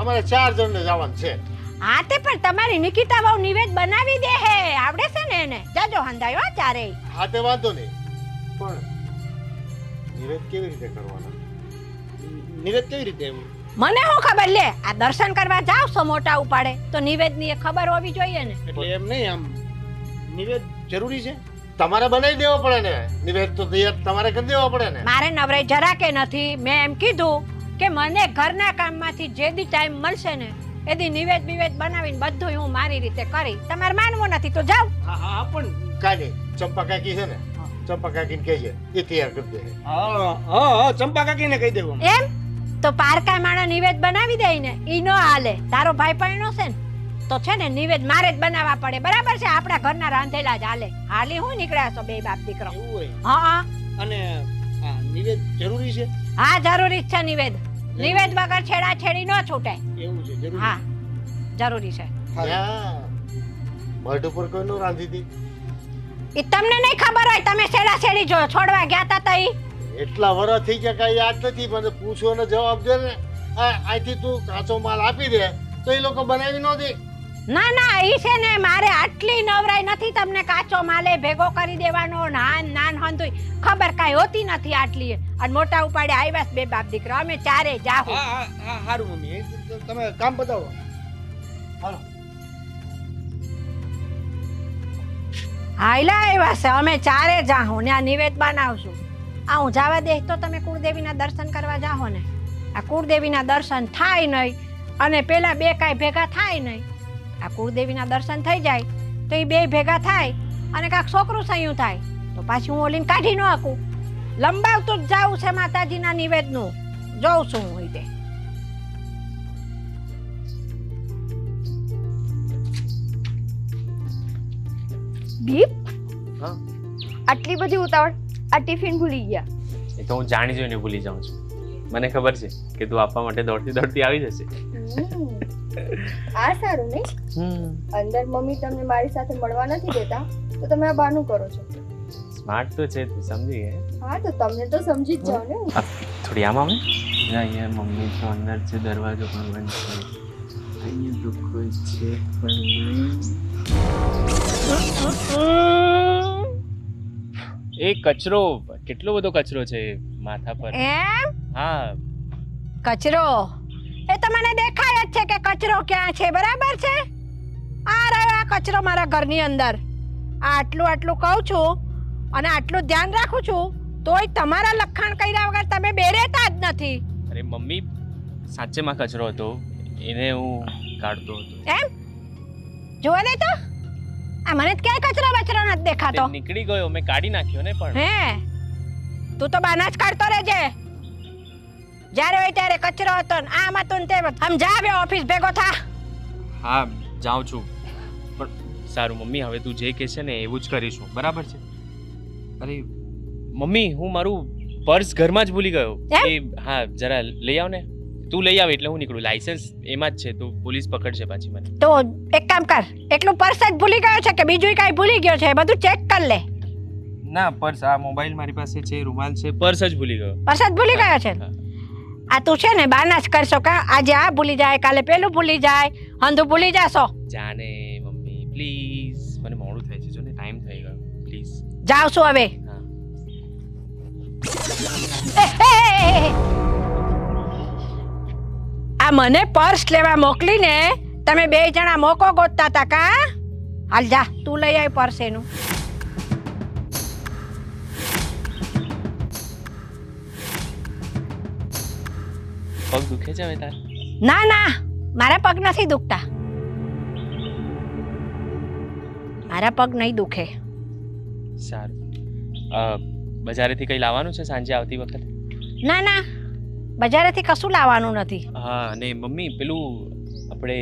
અમારે 4 જણને જવાનું છે. હા તે પણ તમારી નિકિતા બહુ નિવેદ બનાવી દે હે આવડે છે ને એને જાજો હંધાયો ચારેય હા તે વાંધો નહીં, પણ નિવેદ કેવી રીતે કરવાના? નિવેદ કેવી રીતે એવું? મને શું ખબર લે આ દર્શન કરવા જાવ છો મોટા ઉપાડે તો નિવેદની એ ખબર હોવી જોઈએ ને એટલે એમ નહીં આમ નિવેદ જરૂરી છે. તમારે બનાવી દેવો પડે ને નિવેદ, તો તૈયાર તમારે કરી દેવો પડે ને. મારે નવરાઈ જરા કે નથી મેં એમ કીધું કે મને ઘરના કામમાંથી જે દી ટાઈમ મળશે ને એ દી નિવેદ બિવેદ બનાવીને બધું હું મારી રીતે કરી તમારે માનવું નથી તો જાવ હા હા પણ કાંઈ નહીં, ચંપા કાકી છે ને, ચંપા કાકીને કહેજે એ તૈયાર કરી દે. હા હા હા ચંપા કાકીને કહી દેવું. એમ તો પારકા માણા નિવેદ બનાવી દે ને ઈ નો હાલે તારો ભાઈ પરણો છે ને તો છે ને નિવેદ મારે જ બનાવવા પડે બરાબર છે આપણા ઘરના રાંધેલા જ હાલે હાલી હું નીકળ્યા છો બે બાપ દીકરો એવું હોય. હા અને આ નિવેદ જરૂરી છે. હા જરૂરી જ છે નિવેદ નિવેદ વગર છેડા છેડી ન છૂટે એવું છે જરૂરી. હા જરૂરી છે ત્યાં મઢ ઉપર કોઈનું રાંધી હતી? ઈ તમને નહીં ખબર હોય તમે છેડા છેડી જો છોડવા ગયા તા તઈ એટલા વર્ષ થઈ ગયા કાંઈ યાદ નથી, મને પૂછો ને જવાબ દે ને. અહીંથી તું કાચો માલ આપી દે તો એ લોકો બનાવી ન દે. ના ના ઈ છે ને મારે આટલી નવરાઈ નથી તમને કાચો માલે ભેગો કરી દેવાનો નાન નાન હંધુય ખબર કાંઈ હોતી નથી આટલી અને મોટા ઉપાડે આવ્યા છે બે બાપ દીકરા અમે ચારે જાહુ હા હા હા સારું મમ્મી તમે કામ બતાવો. હાલો. હાઈલા આવ્યા છે અમે ચારે જાહુ ને આ નિવેદ બનાવશું આ હું જવા દે તો તમે કુળદેવીના દર્શન કરવા જાહો ને આ કુળદેવીના દર્શન થાય નહીં અને પેલા બે કાંઈ ભેગા થાય નહીં આ કુળદેવીના દર્શન થઈ જાય તો એ બે ભેગા થાય અને કાંઈક છોકરું સયું થાય તો પાછી હું ઓલીને કાઢી ન શકું લંબાવતું જ જાવું છે માતાજીના નિવેદનું જોઉં છું હું તે દીપ હા આટલી બધી ઉતાવળ આ ટિફિન ભૂલી ગયા. એ તો હું જાણી જોઈને ભૂલી જાઉં છું. મને ખબર છે કે તું આપવા માટે દોડતી દોડતી આવી જશે. આ સારું નહીં અંદર મમ્મી તમને મારી સાથે મળવા નથી દેતા તો તમે આ બાનું કરો છો. સ્માર્ટ તો છે તું સમજી ગઈ. હા તો તમને તો સમજી જ જાઓ ને. થોડી આમ આવે અહીંયા મમ્મી તો અંદર છે દરવાજો પણ બંધ છે અહીંયા દુઃખો છે પણ એ કચરો કેટલો બધો કચરો છે માથા પર. એમ હા કચરો એ તો મને દેખાય જ છે કે કચરો ક્યાં છે બરાબર છે આ રહ્યો આ કચરો મારા ઘરની અંદર આ આટલું આટલું કહું છું અને આટલું ધ્યાન રાખું છું તોય તમારા લખાણ કર્યા વગર તમે બેરેતા જ નથી. અરે મમ્મી સાચેમાં કચરો હતો એને હું કાઢતો હતો. એમ જુઓ ને તો આ મને તો ક્યાંય કચરો બચરો નથી દેખાતો. તે નીકળી ગયો મેં કાઢી નાખ્યો ને પણ. હે તું તો બાના જ કાઢતો રહેજે. જ્યારે હોય ત્યારે કચરો હતો ને આમ હતું ને તેમ. આમ જા બે ઓફિસ ભેગો થા. હા જાઉં છું પણ સારું મમ્મી હવે તું જે કહે છે ને એવું જ કરીશું બરાબર છે. અરે મમ્મી હું મારું પર્સ ઘરમાં જ ભૂલી ગયો. એમ? એ હા જરા લઈ આવ ને. તું લઈ આવ એટલે હું નીકળું. લાયસન્સ એમાં જ છે તો પોલીસ પકડશે પાછી મને. તો એક કામ કર, એટલું પર્સ જ ભૂલી ગયો છે કે બીજું કાંઈ ભૂલી ગયો છે? બધું ચેક કર લે. ના પર્સ આ મોબાઈલ મારી પાસે છે, રૂમાલ છે, પર્સ જ ભૂલી ગયો. પર્સ જ ભૂલી ગયો છે. હા. આ તું છે ને બાના જ કરશો કા? આજે આ ભૂલી જાય, કાલે પેલું ભૂલી જાય, હંધું ભૂલી જાશો. જાને મમ્મી પ્લીઝ મને મોડું થાય છે જો ને ટાઈમ થઈ ગયો પ્લીઝ. જાવ છું હવે. હા આ મને પર્સ લેવા મોકલીને તમે બે જણા મોકો ગોતતા હતા કા? હાલ જા તું લઈ આવી પર્સ એનું. પગ દુખે છે હવે તાર? ના ના મારા પગ નથી દુખતા. મારા પગ નહીં દુખે. સારું બજારેથી કંઈ લાવવાનું છે સાંજે આવતી વખતે? ના ના બજારેથી કશું લાવવાનું નથી. હા અને મમ્મી પેલું આપણે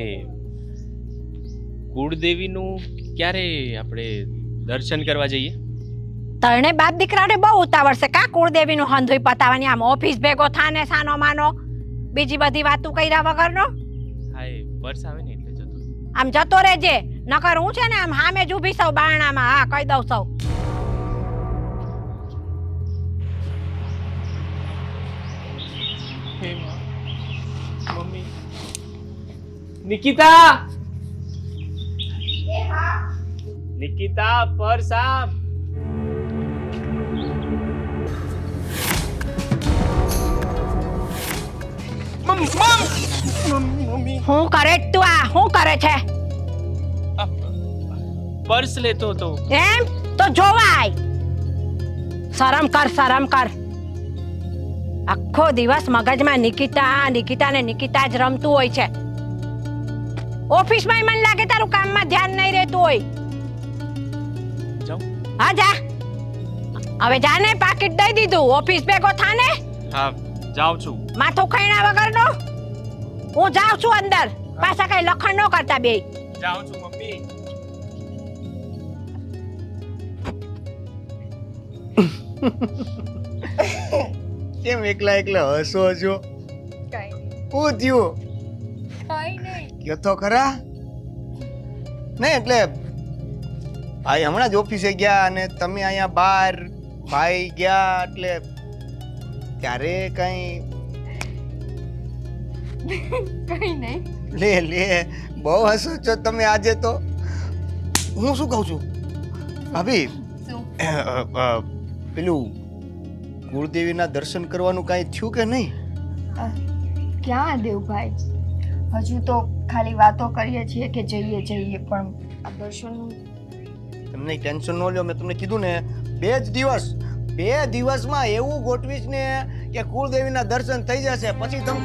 કુળદેવીનું ક્યારે આપણે દર્શન કરવા જઈએ? તને બાપ દીકરાને બહુ ઉતાવળ છે કા કુળદેવીનું હંધુય પતાવવાની? આમ ઓફિસ ભેગો થાને સાનો માનો બીજી બધી વાતું કર્યા વગરનો. હા એ પર્સ આવે ને એટલે જતો. આમ જતો રહેજે નકર હું છે ને આમ હામે જ ઊભી સૌ બારણામાં. હા કહી દઉં સૌ. મમ્મી નિકિતા નિકિતા પર્સ આપ. મમ્મી હું કરે તું? આ શું કરે છે? પર્સ લેતો હતો. એમ તો જોવાય. શરમ કર શરમ કર. આખો દિવસ મગજમાં નિકિતા નિકિતા ને નિકિતા જ રમતું હોય છે. ઓફિસમાં મને લાગે તારું કામમાં ધ્યાન નહીં રહેતું હોય. જાઉં? હા જા હવે જાને. પાકીટ દઈ દીધું. ઓફિસ ભેગો થાને. હા જાઉં છું. માથું ખૈણા વગરનો. હું જાઉં છું અંદર. પાછા કઈ લખણ ન કરતા બે. જાઉં છું મમ્મી. કેમ એકલા એકલા હસો છો? કઈ શું થયું? નહીં. કયો તો ખરા. નહીં એટલે ભાઈ હમણાં જ ઓફિસે ગયા અને તમે અહીંયા બહાર ભાઈ ગયા એટલે ત્યારે કઈ કઈ નહીં. લે લે બહુ હસો છો તમે આજે તો. હું શું કહું છું ભાભી, શું? પેલું કુળદેવીના દર્શન કરવાનું કાંઈ થયું કે નહીં? ક્યાં દેવભાઈ, હજુ તો ખાલી વાતો કરીએ છીએ કે જઈએ જઈએ, પણ આ દર્શનનું તમને ટેન્શન ન લ્યો. મેં તમને કીધું ને 2 દિવસમાં એવું ગોઠવીશ ને કે કુળદેવીના દર્શન થઈ જશે. પછી તમે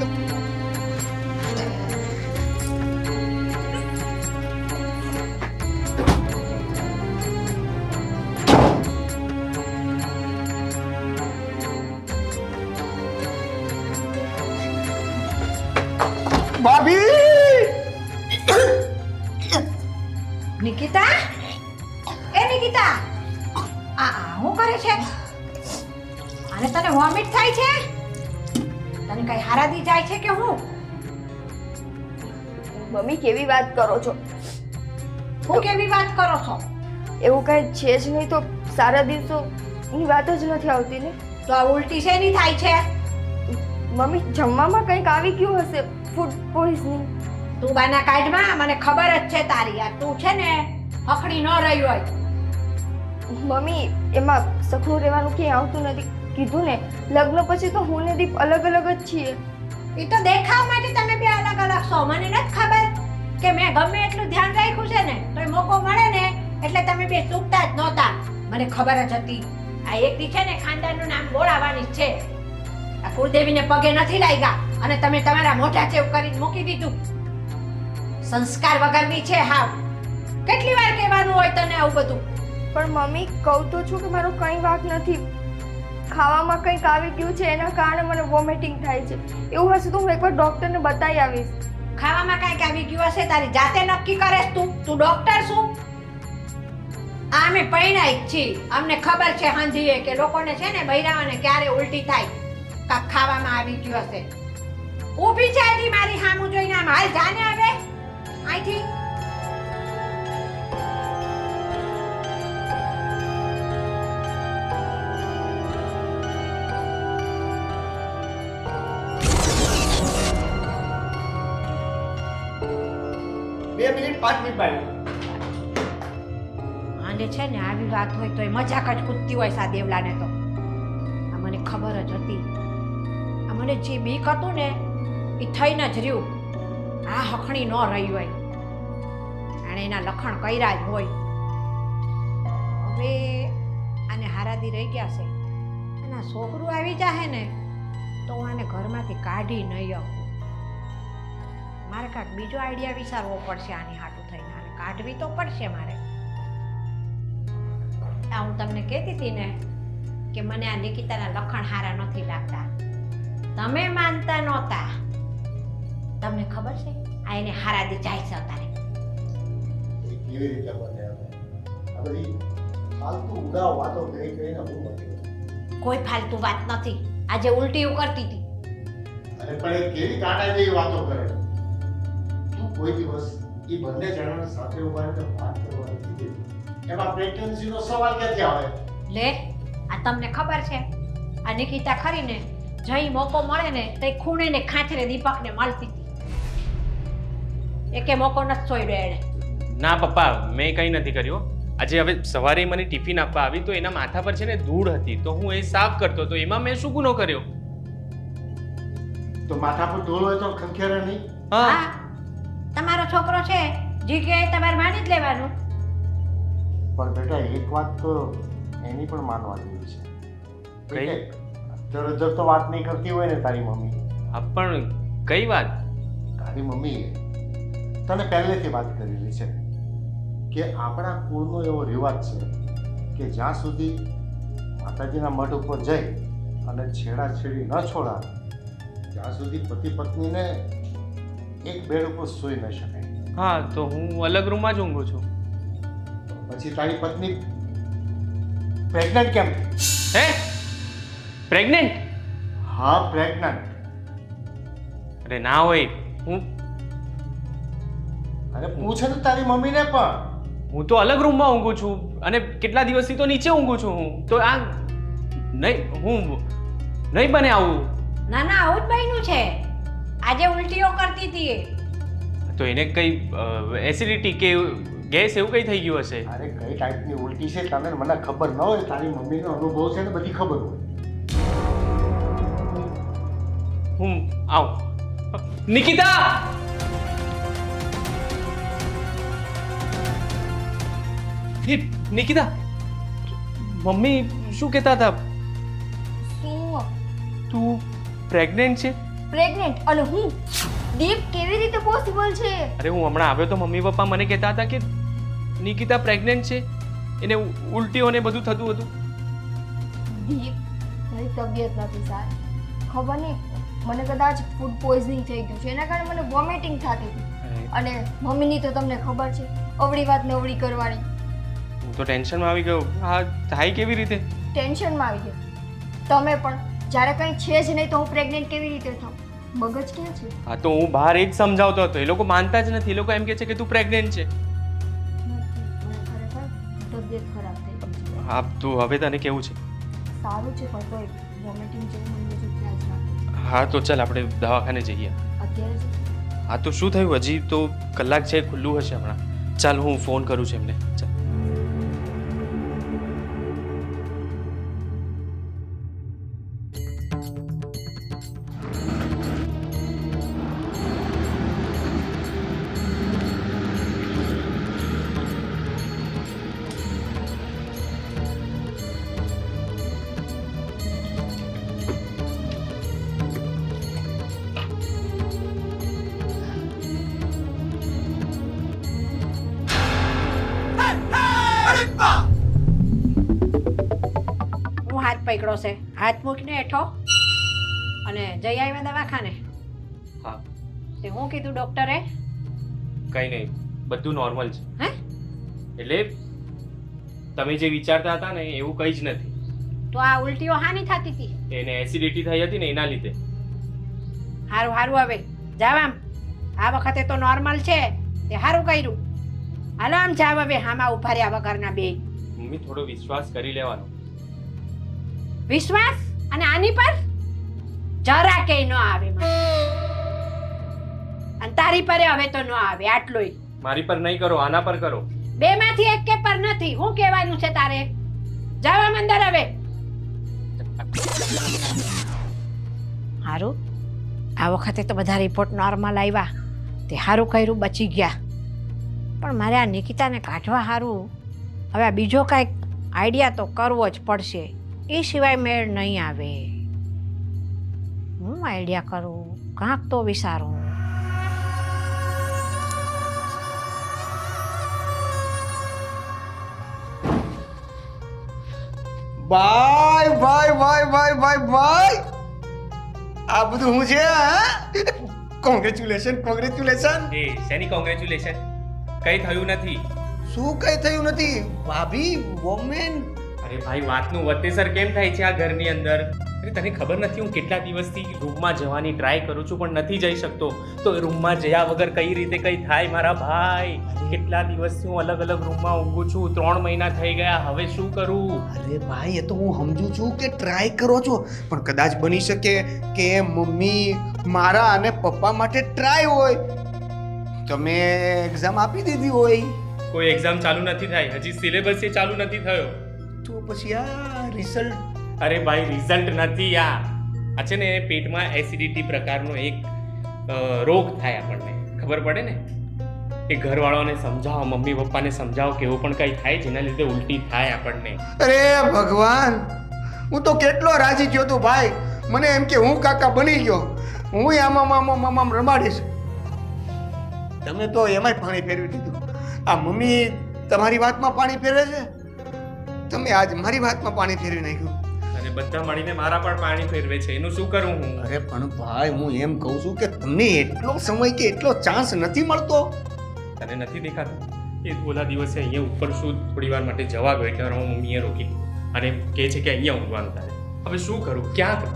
ભાભી નિકિતા એ નિકિતા આ શું કરે છે? અને તને વોમિટ થાય છે? તને કઈ હારાદી જાય છે કે હું? મમ્મી કેવી વાત કરો છો? હું કેવી વાત કરો છો? એવું કઈ છે જ નહીં તો સારા દિવસોની વાત જ નથી આવતી ને. તો આ ઉલટી શેની થાય છે? મમ્મી જમવામાં કંઈક આવી ગયું હશે, ફૂડ પોઈઝનિંગ. તું બાના કાઢમાં, મને ખબર જ છે તારી. આ તું છે ને હખડી ન રહી હોય. મમ્મી એમાં સખનું રહેવાનું ક્યાંય આવતું નથી. કીધું ને લગ્ન પછી તો હું ને દીપ અલગ અલગ જ છીએ. એ તો દેખાવ માટે તમે બે અલગ અલગ છો. મને નથી ખબર કે મેં ગમે એટલું ધ્યાન રાખ્યું છે ને તો મોકો મળે ને એટલે તમે બે ચૂકતા જ નહોતા. મને ખબર જ હતી. આ એકથી છે ને ખાનદાનનું નામ બોલાવવાની જ છે. આ કુળદેવીને પગે નથી લાગ્યા અને તમે તમારા મોઢા ચેવ કરીને મૂકી દીધું. સંસ્કાર વગરની છે હાવ. કેટલી વાર કહેવાનું હોય તને આવું બધું? પણ મમ્મી કહું તો છું કે મારો કંઈ વાંક નથી. ખાવામાં કંઈક આવી ગયું છે એના કારણે મને વોમિટિંગ થાય છે. એવું હશે તો હું એકવાર ડૉક્ટરને બતાવી આવીશ. ખાવામાં કાંઈક આવી ગયું હશે તારી જાતે નક્કી કરેશ તું ડોક્ટર શું? આમે પૈણાઈ છીએ. અમને ખબર છે હાંધીએ કે લોકોને છે ને બૈરાવાને ક્યારે ઉલટી થાય. કાંક ખાવામાં આવી ગયું હશે. ઊભી છે હજી મારી સામું જોઈને આમ હાલ જાને હવે અહીંથી. બે મિનિટ 5 મિનિટ બાકી. આને છે ને આવી વાત હોય તો એ મજાક જ કૂદતી હોય સા દેવલાને તો. આ મને ખબર જ હતી. આ મને જે બીક હતું ને એ થઈને જ રહ્યું. આ હખણી ન રહી હોય. આણે એના લખણ કર્યા જ હોય. હવે આને હારાદી રહી ગયા છે અને આ છોકરું આવી જાહે ને તો હું આને ઘરમાંથી કાઢી નહીં આવું. મારે કાંઈક બીજો આઈડિયા વિચારવો પડશે આની હાટું થઈને. આને કાઢવી તો પડશે મારે. આ હું તમને કહેતી હતી ને કે મને આ નિકિતાના લખણ હારા નથી લાગતા. તમે માનતા નહોતા. તમને ખબર છે આ એને હારાદી જાય છે અત્યારે. એ કેવી રીતે બને હવે? આ બધી ફાલતુ ઉડાવ વાતો કરી કરીને હું મટી. કોઈ ફાલતુ વાત નથી. આજે ઉલટી કરતી હતી. અરે પણ એ કેવી કાંટા જેવી વાતો કરે. તું કોઈ દિવસ એ બંને જણાને સાથે ઉભા રહીને વાત કરવાની કીધી. એમાં પ્રેગ્નન્સીનો સવાલ ક્યાંથી આવે? લે આ તમને ખબર છે આ નિકિતા ખરીને જઈ મોકો મળે ને તે ખૂણે ને ખાંચરે દીપકને મળતી હતી. એકે મોકો નથી છોડ્યો એણે. ના પપ્પા મેં કંઈ નથી કર્યું. આજે હવે સવારે મને ટિફિન આપવા આવી તો એના માથા પર છે ને ધૂળ હતી તો હું એ સાફ કરતો તો એમાં મેં શું ગુનો કર્યો? તો માથા પર ધૂળ હોય તો ખંખેરે નહીં? હા હા તમારો છોકરો છે જી કે તમારે માની જ લેવાનું. પણ બેટા એક વાત તો એની પણ માનવા જેવી છે. કઈ? અધર તો વાત નહીં કરતી હોય ને તારી મમ્મી. હા પણ કઈ વાત? તારી મમ્મીએ તને પહેલેથી વાત કરેલી છે કે આપણા કુળનો એવો રિવાજ છે કે જ્યાં સુધી માતાજીના મઢ ઉપર જઈ અને છેડાછેડી ન છોડાવે ત્યાં સુધી પતિ પત્નીને એક બેડ ઉપર સૂઈ ન શકાય. હા તો હું અલગ રૂમમાં જ ઊંઘું છું. પછી તારી પત્ની પ્રેગ્નન્ટ કેમ? હે પ્રેગ્નેન્ટ? હા પ્રેગ્નન્ટ. અરે ના હોય. અરે પૂછે ને તારી મમ્મીને પણ. હું તો અલગ રૂમમાં ઊંઘું છું અને કેટલા દિવસથી તો નીચે ઊંઘું છું હું તો આ નહીં બને આવું. ના ના આવું જ બન્યું છે. આજે ઉલટીઓ કરતી હતી એ. તો એને કઈ એસિડિટી કે ગેસ એવું કઈ થઈ ગયું હશે. અરે કઈ ટાઈપની ઉલટી છે તને મને ખબર ન હોય. તારી મમ્મીનો અનુભવ છે ને બધી ખબર હોય. હું આવ નિકિતા. નિકિતા મમ્મી શું કહેતા હતા? શું તું પ્રેગ્નેન્ટ છે? પ્રેગ્નેન્ટ? અને હું દીપ કેવી રીતે પોસિબલ છે? અરે હું હમણાં આવ્યો તો મમ્મી પપ્પા મને કહેતા હતા કે નિકિતા પ્રેગ્નેન્ટ છે. એને ઉલટીઓ ને બધું થતું હતું. દીપ મારી તબિયત નથી સારી. ખબર નહીં મને કદાચ ફૂડ પોઈઝનિંગ થઈ ગયું છે એના કારણે મને વોમિટિંગ થતી હતી. અને મમ્મીની તો તમને ખબર છે અવળી વાત નવળી કરવાની. હું તો ટેન્શનમાં આવી ગયો. હા થાય કેવી રીતે? ટેન્શનમાં આવી ગયો તમે પણ. જ્યારે કંઈ છે જ નહીં તો હું પ્રેગ્નેન્ટ કેવી રીતે થાઉં? મગજ ક્યાં છે? હા તો હું બહાર એ જ સમજાવતો હતો. એ લોકો માનતા જ નથી. એ લોકો એમ કહે છે કે તું પ્રેગ્નેન્ટ છે. મને ખરેખર તબિયત ખરાબ થઈ ગઈ છે. હા તું હવે તને કેવું છે? સારું છે પણ તોય વોમિટિંગ જેવું મને બધું થયા જ રાખે. હા તો ચાલ આપણે દવાખાને જઈએ. અત્યારે જ હા તો શું થયું? હજી તો કલાક છે ખુલ્લું હશે હમણાં. ચાલ હું ફોન કરું છું એમને. ચાલ પકડ્યો છે હાથ મૂકીને હેઠો અને જઈ આવ્યા દવાખાને હા તે હું કીધું ડૉક્ટરે કંઈ નહીં બધું નોર્મલ છે હે એટલે તમે જે વિચારતા હતા ને એવું કંઈ જ નથી તો આ ઉલટીઓ હાની થતી હતી એને એસિડિટી થઈ હતી ને એના લીધે હારું હારું હવે જાવ આમ આ વખતે તો નોર્મલ છે તે હારું કર્યું હાલો આમ જાવ હવે હામાં ઉભા રહ્યા વગરના બે મમ્મી થોડો વિશ્વાસ કરી લેવાનો વિશ્વાસ અને આની પર જરા કે ન આવે મને અને તારી પરે હવે તો ન આવે આટલોય મારી પર નહીં કરો આના પર કરો બે માંથી એક કે પર નથી હું કહેવાનું છે તારે જાવા મંદર હવે હારું આ વખતે તો બધા રિપોર્ટ નોર્મલ આવ્યા તે હારું કર્યું બચી ગયા પણ મારે આ નિકિતાને કાઢવા હારું હવે આ બીજો કાંઈક આઈડિયા તો કરવો જ પડશે એ સિવાય મેળ નહીં આવે હું આઈડિયા કરું કાંક તો વિચારું ભાઈ ભાઈ ભાઈ ભાઈ ભાઈ ભાઈ આ બધું હું છે હા કોંગ્રેચ્યુલેશન કોંગ્રેચ્યુલેશન એ શેની કોંગ્રેચ્યુલેશન કંઈ થયું નથી શું કઈ થયું નથી ભાભી વોમેન અરે ભાઈ વાતનું વતેસર કેમ થાય છે આ ઘરની અંદર અરે તને ખબર નથી હું કેટલા દિવસથી રૂમમાં જવાની ટ્રાય કરું છું પણ નથી જઈ શકતો તો એ રૂમમાં જયા વગર કઈ રીતે કઈ થાય મારા ભાઈ કેટલા દિવસથી હું અલગ અલગ રૂમમાં ઊંઘું છું 3 મહિના થઈ ગયા હવે શું કરું અરે ભાઈ એ તો હું સમજુ છું કે ટ્રાય કરો છો પણ કદાચ બની શકે કે મમ્મી મારા અને પપ્પા માટે ટ્રાય હોય તમે એક્ઝામ આપી દીધી હોય કોઈ એક્ઝામ ચાલુ નથી થઈ હજી સિલેબસ એ ચાલુ નથી થયો તો પછી આ રિઝલ્ટ અરે ભાઈ રિઝલ્ટ નથી આ છે ને પેટમાં એસિડિટી પ્રકારનો એક રોગ થાય આપણને ખબર પડે ને એ ઘરવાળાને સમજાવો મમ્મી પપ્પાને સમજાવો કે એવું પણ કંઈ થાય જેના લીધે ઉલટી થાય આપણને અરે ભગવાન હું તો કેટલો રાજી થયો તો ભાઈ મને એમ કે હું કાકા બની ગયો હું આમાં રમાડીશ તમે તો એમાંય પાણી ફેરવી દીધું આ મમ્મી તમારી વાતમાં પાણી ફેરવે છે તમે આજ મારી વાતમાં પાણી ફેરવી નાખ્યું અને બધા મળીને મારા પર પાણી ફેરવે છે એનું શું કરું હું અરે પણ ભાઈ હું એમ કહું છું કે તમને એટલો સમય કે એટલો ચાન્સ નથી મળતો તને નથી દેખાતું એ ઓલા દિવસે અહીંયા ઉપર શું થોડી વાર માટે જવા ગયો એટલે મારા મમ્મીએ રોકી અને કહે છે કે અહીંયા ઊંઘવાનું તારે હવે શું કરું ક્યાં કરું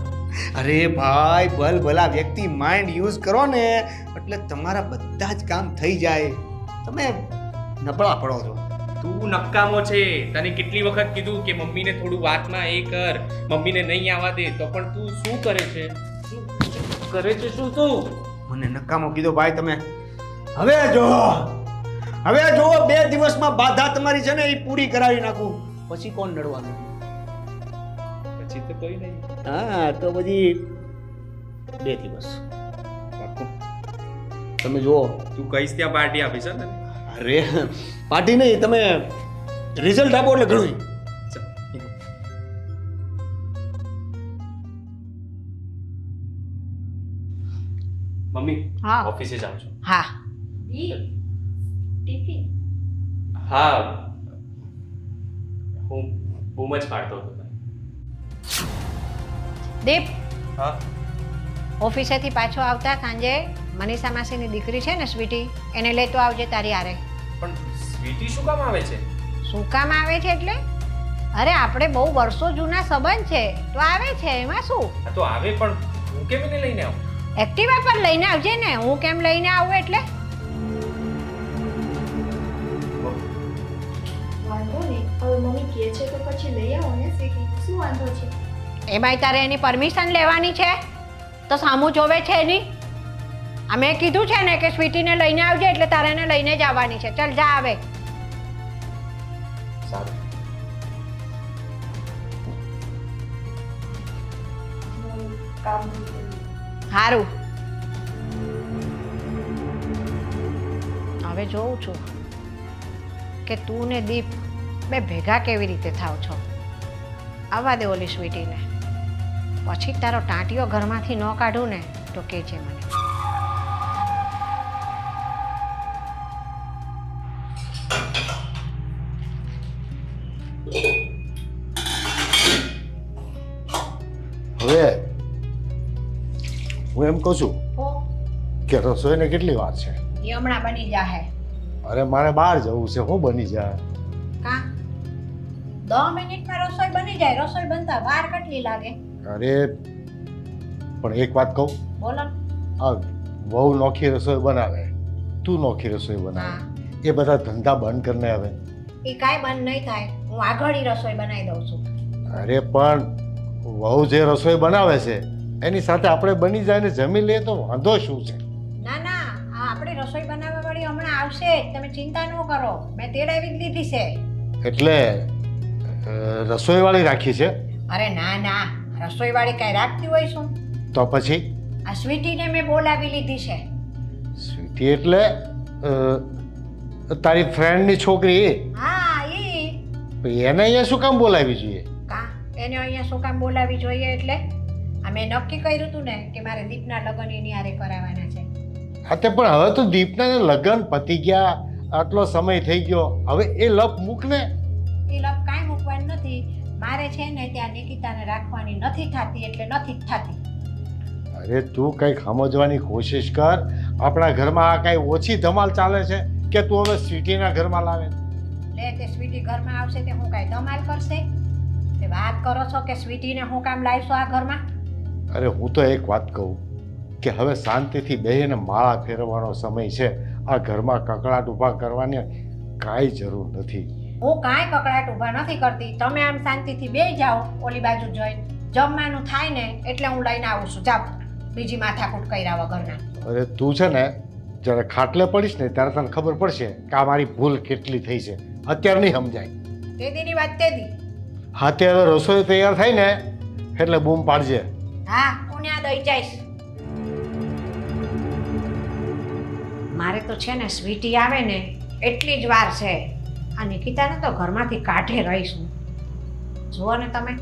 અરે ભાઈ ભલા વ્યક્તિ માઇન્ડ યુઝ કરો ને એટલે તમારા બધા જ કામ થઈ જાય તમે નબળા પડો છો તું નકામો છે તને કેટલી વખત કીધું કે મમ્મીને થોડું વાતમાં એ કર મમ્મીને નહીં આવવા દે તો પણ તું શું કરે છે શું કરે છે શું તું મને નકામો કીધો ભાઈ તમે હવે જો 2 દિવસમાં બાધા તમારી છે ને એ પૂરી કરાવી નાખું પછી કોણ નડવાનું પછી તો કોઈ નહીં હા તો પછી 2 દિવસ તમે જુઓ તું કઈશ ત્યાં પાર્ટી આપીશ ને અરે પાર્ટી નહીં તમે રિઝલ્ટ આપો એટલે ઘણું મમ્મી હા. ઓફિસે જાઉં છું હા ટિફિન હા હું બૂમ જ પાડતો હતો દીપ હા ઓફિસેથી પાછો આવતા સાંજે મનીષા માસીની દીકરી છે ને સ્વીટી એને લેતો આવજે તારી હારે પણ સ્વીટી શું કામ આવે છે શું કામ આવે છે એટલે અરે આપણે બહુ વર્ષો જૂના સંબંધ છે તો આવે છે એમાં શું આ તો આવે પણ હું કેમ એને લઈને આવું એક્ટિવા પર લઈને આવજે ને હું કેમ લઈને આવું એટલે વાંધો નહીં હવે મમ્મી કહે છે તો પછી લઈ આવો ને સ્વીટી શું વાંધો છે એમાંય તારે એની પરમિશન લેવાની છે તો સામું જોવે છે એની આ મેં કીધું છે ને કે સ્વીટીને લઈને આવજે એટલે તારે એને લઈને જ આવવાની છે ચાલ જા આવે સારું કામ સારું હવે જોઉં છું કે તું ને દીપ બે ભેગા કેવી રીતે થાવ છો આવવા દે ઓલી સ્વીટીને પછી તારો ટાંટિયો ઘરમાંથી ન કાઢું ને તો કે છે મને હવે હું એમ કહું છું હો કે રસોઈને કેટલી વાર છે? એ હમણાં બની જાહે. અરે મારે બહાર જવું છે, હું બની જાય? કા 10 મિનિટમાં રસોઈ બની જાય? રસોઈ બનતા વાર કેટલી લાગે? અરે પણ એક વાત કહું, બોલો. આ વહુ નોખી રસોઈ બનાવે, તું નોખી રસોઈ બનાવે, એ બધા ધંધા બંધ કરીને હવે. એ કાંઈ બંધ નહીં થાય, હું આગળ રસોઈ બનાવી દઉં છું. અરે પણ વહુ જે રસોઈ બનાવે છે એની સાથે આપણે બની જાય ને જમી લઈએ તો વાંધો શું છે? ના ના, આ આપણી રસોઈ બનાવવા વાળી હમણાં આવશે જ, તમે ચિંતા ન કરો, મેં તેડાવી જ લીધી છે. એટલે રસોઈવાળી રાખી છે? અરે ના ના, રસોઈ વાળી કાંઈ રાખતી હોય શું? તો પછી આ સ્વીટીને મેં બોલાવી લીધી છે. સ્વીટી એટલે તારી ફ્રેન્ડની છોકરી? હા ઈ. એને અહીંયા શું કામ બોલાવી જોઈએ? કા એને અહીંયા શું કામ બોલાવી જોઈએ એટલે આ મેં નક્કી કર્યું હતું ને કે મારે દીપના લગ્ન એની હારે કરાવવાના છે. હા તે પણ હવે તો દીપના લગ્ન પતી ગયા, આટલો સમય થઈ ગયો, હવે એ લપ મૂક ને. એ લપ કાંઈ મૂકવાની નથી, મારે છે ને ત્યાં નિકિતાને રાખવાની નથી થતી એટલે નથી જ થતી. અરે તું કંઈક સમજવાની કોશિશ કર, આપણા ઘરમાં આ કાંઈ ઓછી ધમાલ ચાલે છે કે તું હવે સ્વીટીના ઘરમાં લાવે? લે તે સ્વીટી ઘરમાં આવશે તે હું કાંઈ ધમાલ કરશે? તે વાત કરો છો કે સ્વીટીને હું કામ લાવશો આ ઘરમાં? અરે હું તો એક વાત કહું કે હવે શાંતિથી બેહીને માળા ફેરવવાનો સમય છે, આ ઘરમાં કકળાટ ઊભા કરવાની કાંઈ જરૂર નથી. હું કાંઈ કકડાટ ઊભા નથી કરતી, તમે આમ શાંતિથી બેસી જાઓ ઓલી બાજુ જોઈને, જમવાનું થાય ને એટલે હું લઈને આવું છું. જાઓ, બીજી માથાકૂટ કર્યા વગરના. અરે તું છે ને જ્યારે ખાટલે પડીશ ને ત્યારે તને ખબર પડશે કે આ મારી ભૂલ કેટલી થઈ છે, અત્યારે નહીં સમજાય. તે દીની વાત તે દી. હા તે હવે રસોઈ તૈયાર થાય ને એટલે બૂમ પાડજે. હા હું ત્યાં દઈ જઈશ. મારે તો છે ને સ્વીટી આવે ને એટલી જ વાર છે, આ નિકિતાને તો ઘરમાંથી કાઢે રહીશું. જુઓ ને તમે.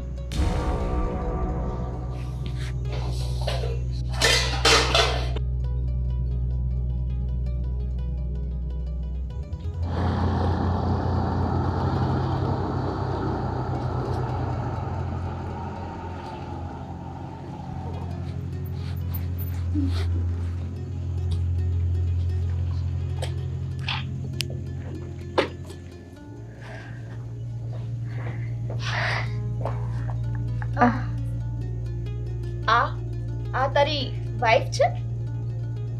આ તારી વાઈફ છે?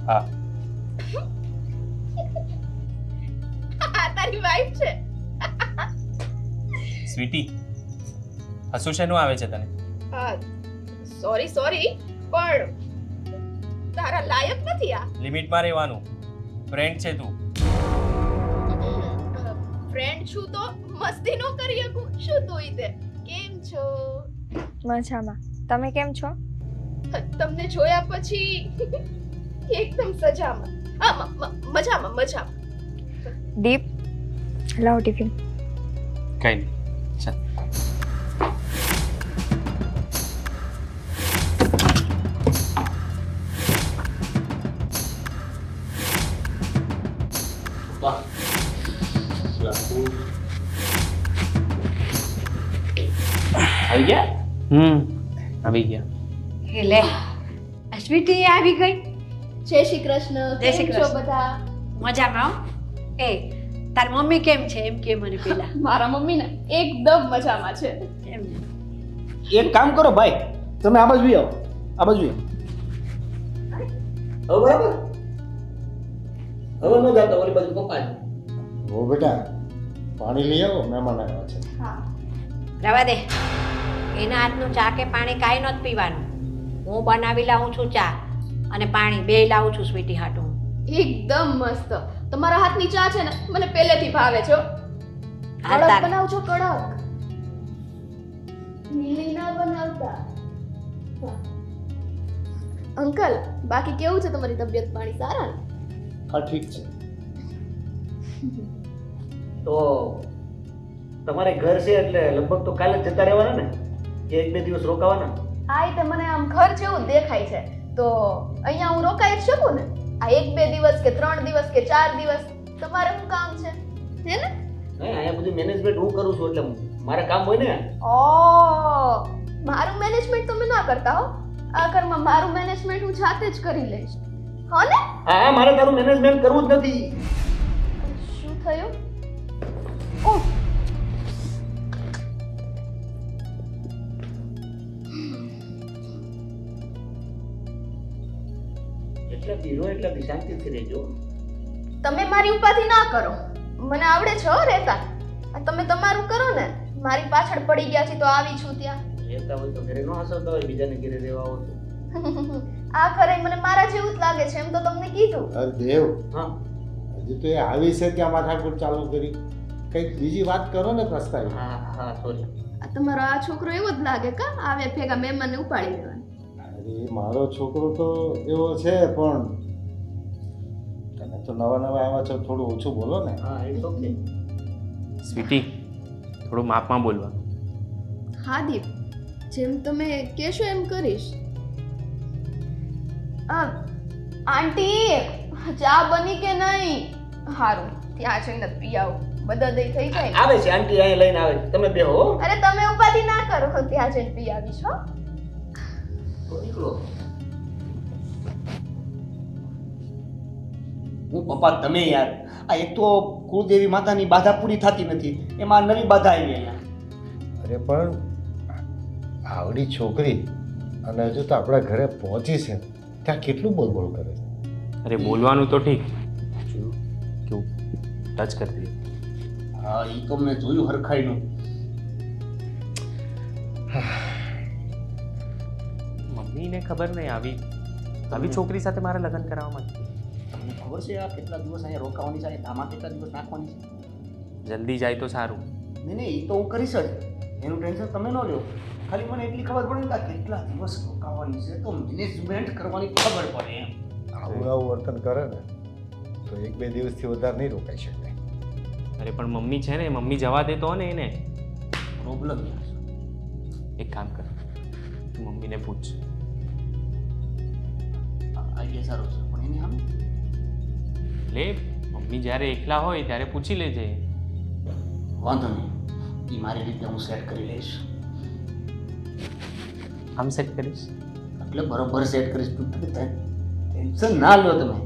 હા. આ તારી વાઈફ છે? સ્વીટી, હસું શેનું આવે છે તને? સોરી પણ તારા લાયક નથી આ. લિમિટમાં રહેવાનું. ફ્રેન્ડ છે તું. ફ્રેન્ડ છું તો મસ્તી નો કરી શકું. શું તું ઈતે કેમ છો? મજામાં. તમે કેમ છો? તમને જોયા પછી એકદમ સજામાં. મજામાં. દીપ, લાવ ટિફિન. કઈ નહીં, ચાલ. આવી ગયા? આવી ગયા. એ લે, આ સ્વીટી આવી ગઈ. જય શ્રી કૃષ્ણ. જય શ્રી કેમ છો કૃષ્ણ. બધા? મજામાં હો? એ તાર મમ્મી કેમ છે એમ કે મને પેલા. મારા મમ્મી ને એકદમ મજામાં છે. એમ એક કામ કરો ભાઈ, તમે આ બાજુ આવો, આ બાજુ આવો. હવે બરાબર, હવે ન જાતા ઓલી બાજુ પપ્પા છે. હો બેટા, પાણી લઈ આવો, મહેમાન આવ્યા છે. હા. રવા દે, એના હાથનું ચા કે પાણી કાંઈ નથી પીવાનું. હું બનાવી લાવું છું ચા અને પાણી બે લાવું છું સ્વીટી હાટું. એકદમ મસ્ત. તમારા હાથની ચા છે ને મને પહેલેથી ભાવે છે. કડક બનાવજો, કડક. લીલી ના બનાવતા. અંકલ, બાકી કેવું છે તમારી તબિયત પાણી? સારા ને? હા ઠીક છે. તો તમારે ઘર છે એટલે લગભગ તો કાલે જ જતા રહેવાના ને? એક બે દિવસ રોકાવાના? આ રીતે મને આમ ઘર જેવું દેખાય છે તો અહીંયા હું રોકાઈ જ શકું ને? આ એક બે દિવસ કે 3 દિવસ કે 4 દિવસ તમારે શું કામ છે, હે ને? નહીં, અહીંયા બધું મેનેજમેન્ટ હું કરું છું એટલે મારે કામ હોય ને. ઓ મારું મેનેજમેન્ટ તમે ના કરતા હો. આ ઘરમાં મારું મેનેજમેન્ટ હું જાતે જ કરી લઈશ. હો ને? હા મારે તારું મેનેજમેન્ટ કરવું જ નથી. શું થયું? ઓહ, એટલે ધીરો એટલે શાંતિથી રહેજો. તમે મારી ઉપાધિ ના કરો. મને આવડે છે હો રહેતા. આ તમે તમારું કરો ને. મારી પાછળ પડી ગયા છે તો આવી છું ત્યાં. રહેતા હોય તો ઘરે ન હસવતા હોય, બીજાને ઘરે રહેવા આવો છો. આ ઘરે મને મારા જેવું જ લાગે છે એમ તો તમને કીધું. અરે દેવ, હા હજી તો એ આવી છે ત્યાં માથાકૂટ ચાલુ કરી. કંઈક બીજી વાત કરો ને પ્રસ્તાવી. હા હા સોરી. આ તમારો આ છોકરો એવો જ લાગે કા આવે ભેગા મહેમાનને ઉપાડી લેવાનો. અરે મારો છોકરો તો એવો છે, પણ તમે તો નવા નવા આવ્યા છો, થોડું ઓછું બોલો ને. હા ઇટ્સ ઓકે. સ્વીટી, થોડું માપમાં બોલવા. હા દીપ, જેમ તમે કહેશો એમ કરીશ. આંટી ચા બની કે નહીં? હારું, ત્યાં જઈને પી આવો. બધા દઈ થઈ જાય. આવે છે આંટી અહીં લઈને આવે છે. તમે બેહો હો. અરે તમે ઉપાધિ ના કરો, ત્યાં જઈને પી આવીશ હો. તો નીકળો. હું પપ્પા તમે યાર, આ એક તો કુળદેવી માતાની બાધા પૂરી થતી નથી, એમાં નવી બાધા આવી અહીંયા. અરે પણ આવડી છોકરી અને હજુ તો આપણા ઘરે પહોંચી છે ત્યાં કેટલું બોલ બોલ કરે છે. અરે બોલવાનું તો ઠીક, કેવું ટચ કરતી હતી. હા એ તો મેં જોયું હરખાઈનું. મમ્મીને ખબર નહીં આવી છોકરી સાથે મારે લગ્ન કરાવવા માંગતી. તમને ખબર છે આ કેટલા દિવસ અહીંયા રોકાવાની છે, આમાં કેટલા દિવસ નાખવાની છે? જલ્દી જાય તો સારું. નહીં એ તો હું કરીશ જ, એનું ટેન્શન તમે ન લો. ખાલી મને એટલી ખબર પડે ને કે આ કેટલા દિવસ રોકાવાની છે તો મેનેજમેન્ટ કરવાની ખબર પડે એમ. આવું વર્તન કરે ને તો 1-2 દિવસથી વધારે નહીં રોકાઈ શકાય. અરે પણ મમ્મી છે ને, મમ્મી જવા દેતો ને એને. પ્રોબ્લેમ એક કામ કર, તું મમ્મીને પૂછ. આઈડિયા સારો છે પણ એની સામે એટલે મમ્મી જ્યારે એકલા હોય ત્યારે પૂછી લેજે. વાંધો નહીં, એ મારી રીતે હું સેટ કરી લઈશ. આમ સેટ કરીશ એટલે બરોબર સેટ કરીશ. તું ટેન્શન ના લો તમે.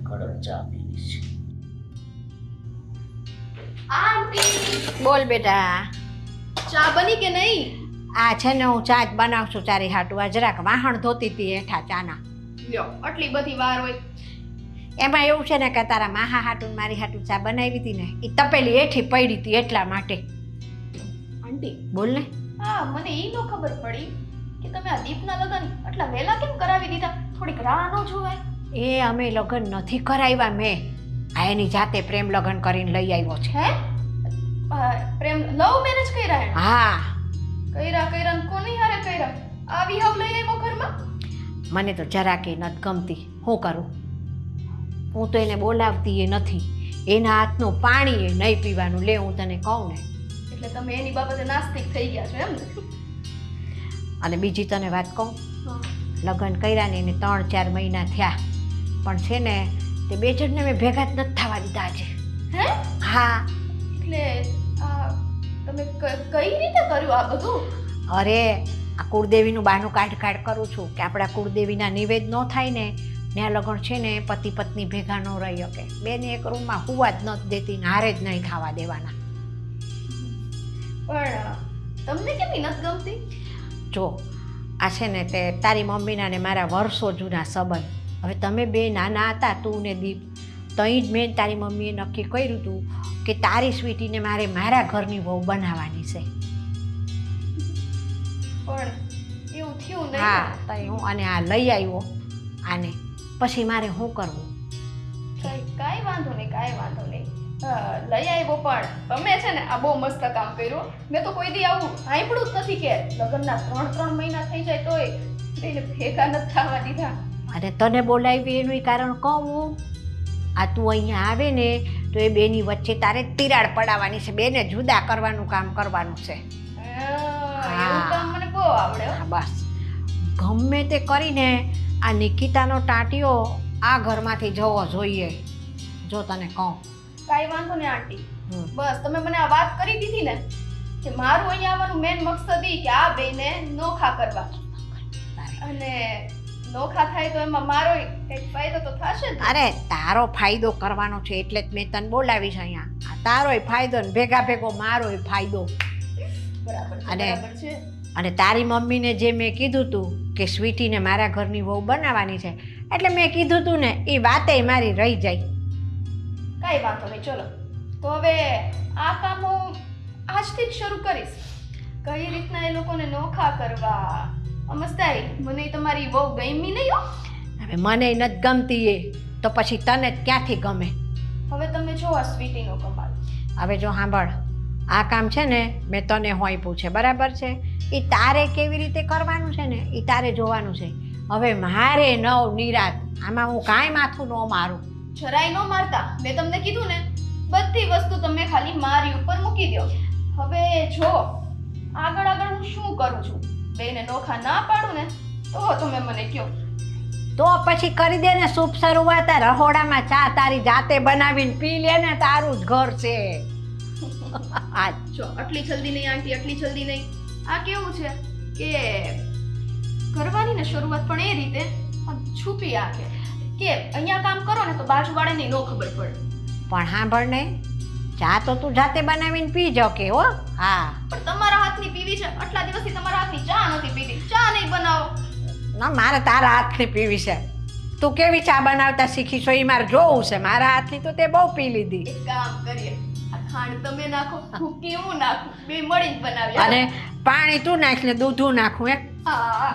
કડક ચા પીવીશ. આંટી બોલ બેટા. ચા બની કે નહીં? આ છે ને હું ચા જ બનાવશું તારી હાટું. આ જરાક વાહણ ધોતી હતી હેઠા ચાના. લ્યો આટલી બધી વાર હોય. એમાં એવું છે ને કે તારા માહા હાટું મારી હાટું ચા બનાવી હતી ને એ તપેલી હેઠી પડી હતી એટલા માટે. આંટી બોલ ને. હા મને એ નો ખબર પડી કે તમે આ દીપના લગ્ન આટલા વહેલા કેમ કરાવી દીધા? થોડીક રાહ ન જોવાય? એ અમે લગ્ન નથી કરાવ્યા મેં. આ એની જાતે પ્રેમ લગ્ન કરીને લઈ આવ્યો છે. હે? પ્રેમ લવ મેરેજ કર્યા એને? હા, કર્યા ને કોની હારે કર્યા? આવી હવ લઈ આવ્યો ઘરમાં? મને તો જરાકે નથી ગમતી. શું કરું? હું તો એને બોલાવતી એ નથી. એના હાથનું પાણી એ નહીં પીવાનું. લે હું તને કહું ને. એટલે તમે એની બાબતે નાસ્તિક થઈ ગયા છો એમ ને? અને બીજી તને વાત કહું, લગ્ન કર્યા ને એને 3-4 મહિના થયા, પણ છે ને તે બે જણને મેં ભેગા જ નથી થવા દીધા આજે. હે? હા. એટલે તમે કઈ રીતે કર્યું આ બધું? અરે આ કુળદેવીનું બહાનું કાઢ કરું છું કે આપણા કુળદેવીના નિવેદ ન થાય ને ત્યાં લગ્ન છે ને પતિ પત્ની ભેગા ન રહી શકે. બેને એક રૂમમાં હુવા જ નથી દેતી ને હારે જ નહીં ખાવા દેવાના. પણ તમને કેમ નથી ગમતી? જો આ છે ને તે તારી મમ્મીના ને મારા વર્ષો જૂના સંબંધ. હવે તમે બે નાના હતા, તું ને દીપ, તઈ જ મેં તારી મમ્મીએ નક્કી કર્યું હતું કે તારી સ્વીટીને મારે મારા ઘરની વહુ બનાવવાની છે. પણ એવું થયું નહીં. હા, તઈ હું અને આ લઈ આવ્યો આને, પછી મારે શું કરવું? કાંઈ વાંધો નહીં. લઈ આવ્યો પણ તમે છે ને આ બહુ મસ્ત કામ કર્યું. મેં તો કોઈ દી આવું સાંભળ્યું જ નથી કે લગ્નના 3 મહિના થઈ જાય તોય એને ભેગા નથી થવા દીધા. અને તને બોલાવી એનું કારણ કહું હું. આ તું અહીંયા આવે ને તો એ બેની વચ્ચે તારે તિરાડ પડાવવાની છે. બેને જુદા કરવાનું કામ કરવાનું છે. એવું કામ મને બહુ આવડે હો. હા બસ, ગમે તે કરીને આ નિકિતાનો ટાંટિયો આ ઘરમાંથી જવો જોઈએ. જો તને કહું. કાંઈ વાંધો નહીં આંટી. બસ તમે મને આ વાત કરી દીધી ને કે મારું અહીંયા આવવાનું મેન મકસદ ઈ કે આ બેને નોખા કરવા અને નોખા થાય તો એમાં મારો કંઈક ફાયદો તો થશે જ. અરે તારો ફાયદો કરવાનો છે એટલે જ મેં તને બોલાવીશ અહીંયા. આ તારોય ફાયદો ને ભેગા ભેગો મારોય ફાયદો. બરાબર છે, અને- બરાબર છે. અને તારી મમ્મીને જે મેં કીધું તું કે સ્વીટીને મારા ઘરની વહુ બનાવવાની છે એટલે મેં કીધું તું ને એ વાતે મારી રહી જાય. કાંઈ વાંધો નહીં, ચલો તો હવે આ કામ હું આજથી જ શરૂ કરીશ. કઈ રીતના એ લોકોને નોખા કરવા. અમસ્તાઈ, મને ઈ તમારી બહુ ગમી નહીં હો. હવે મને નથી ગમતી એ તો પછી તને જ ક્યાંથી ગમે. હવે તમે જો આ સ્વીટીનો કમાલ. હવે જો સાંભળ, આ કામ છે ને મેં તને હોંપ્યું છે, બરાબર છે? એ તારે કેવી રીતે કરવાનું છે ને એ તારે જોવાનું છે. હવે મારે નવ નિરાત આમાં હું કાંઈ માથું ન મારું. જરાય ન મારતા. મેં તમને કીધું ને, બધી વસ્તુ તમે ખાલી મારી ઉપર મૂકી દો. હવે જો આગળ આગળ હું શું કરું છું, બેને નોખા ના પાડું ને તો તમે મને કહો. તો પછી કરી દે ને શુભ શરૂઆત. આ રહોડામાં ચા તારી જાતે બનાવીને પી લે ને, તારું જ ઘર છે. આ જો આટલી જલ્દી નહીં આંટી, આટલી જલ્દી નહીં. આ કેવું છે કે કરવાની ને શરૂઆત પણ એ રીતે આમ છુપી આંખે કે અહીંયા કામ કરો ને તો બાજુવાળાને ન ખબર પડે. પણ સાંભળ ને, ચા તો તું જાતે બનાવીને પી જો કે હો. હા પણ તમારા હાથની પીવી છે. આટલા દિવસથી તમારા હાથની ચા નથી પીધી. ચા નહીં બનાવો. ના, મારે તારા હાથની પીવી છે. તું કેવી ચા બનાવતા શીખી છો એ મારે જોવું છે. મારા હાથની તો તે બહુ પી લીધી. એક કામ કરીએ, આ ખાંડ તમે નાખો, ભૂકી હું નાખું, બે મળીને બનાવીએ. અને પાણી તું નાખ ને દૂધું નાખું હે. હા,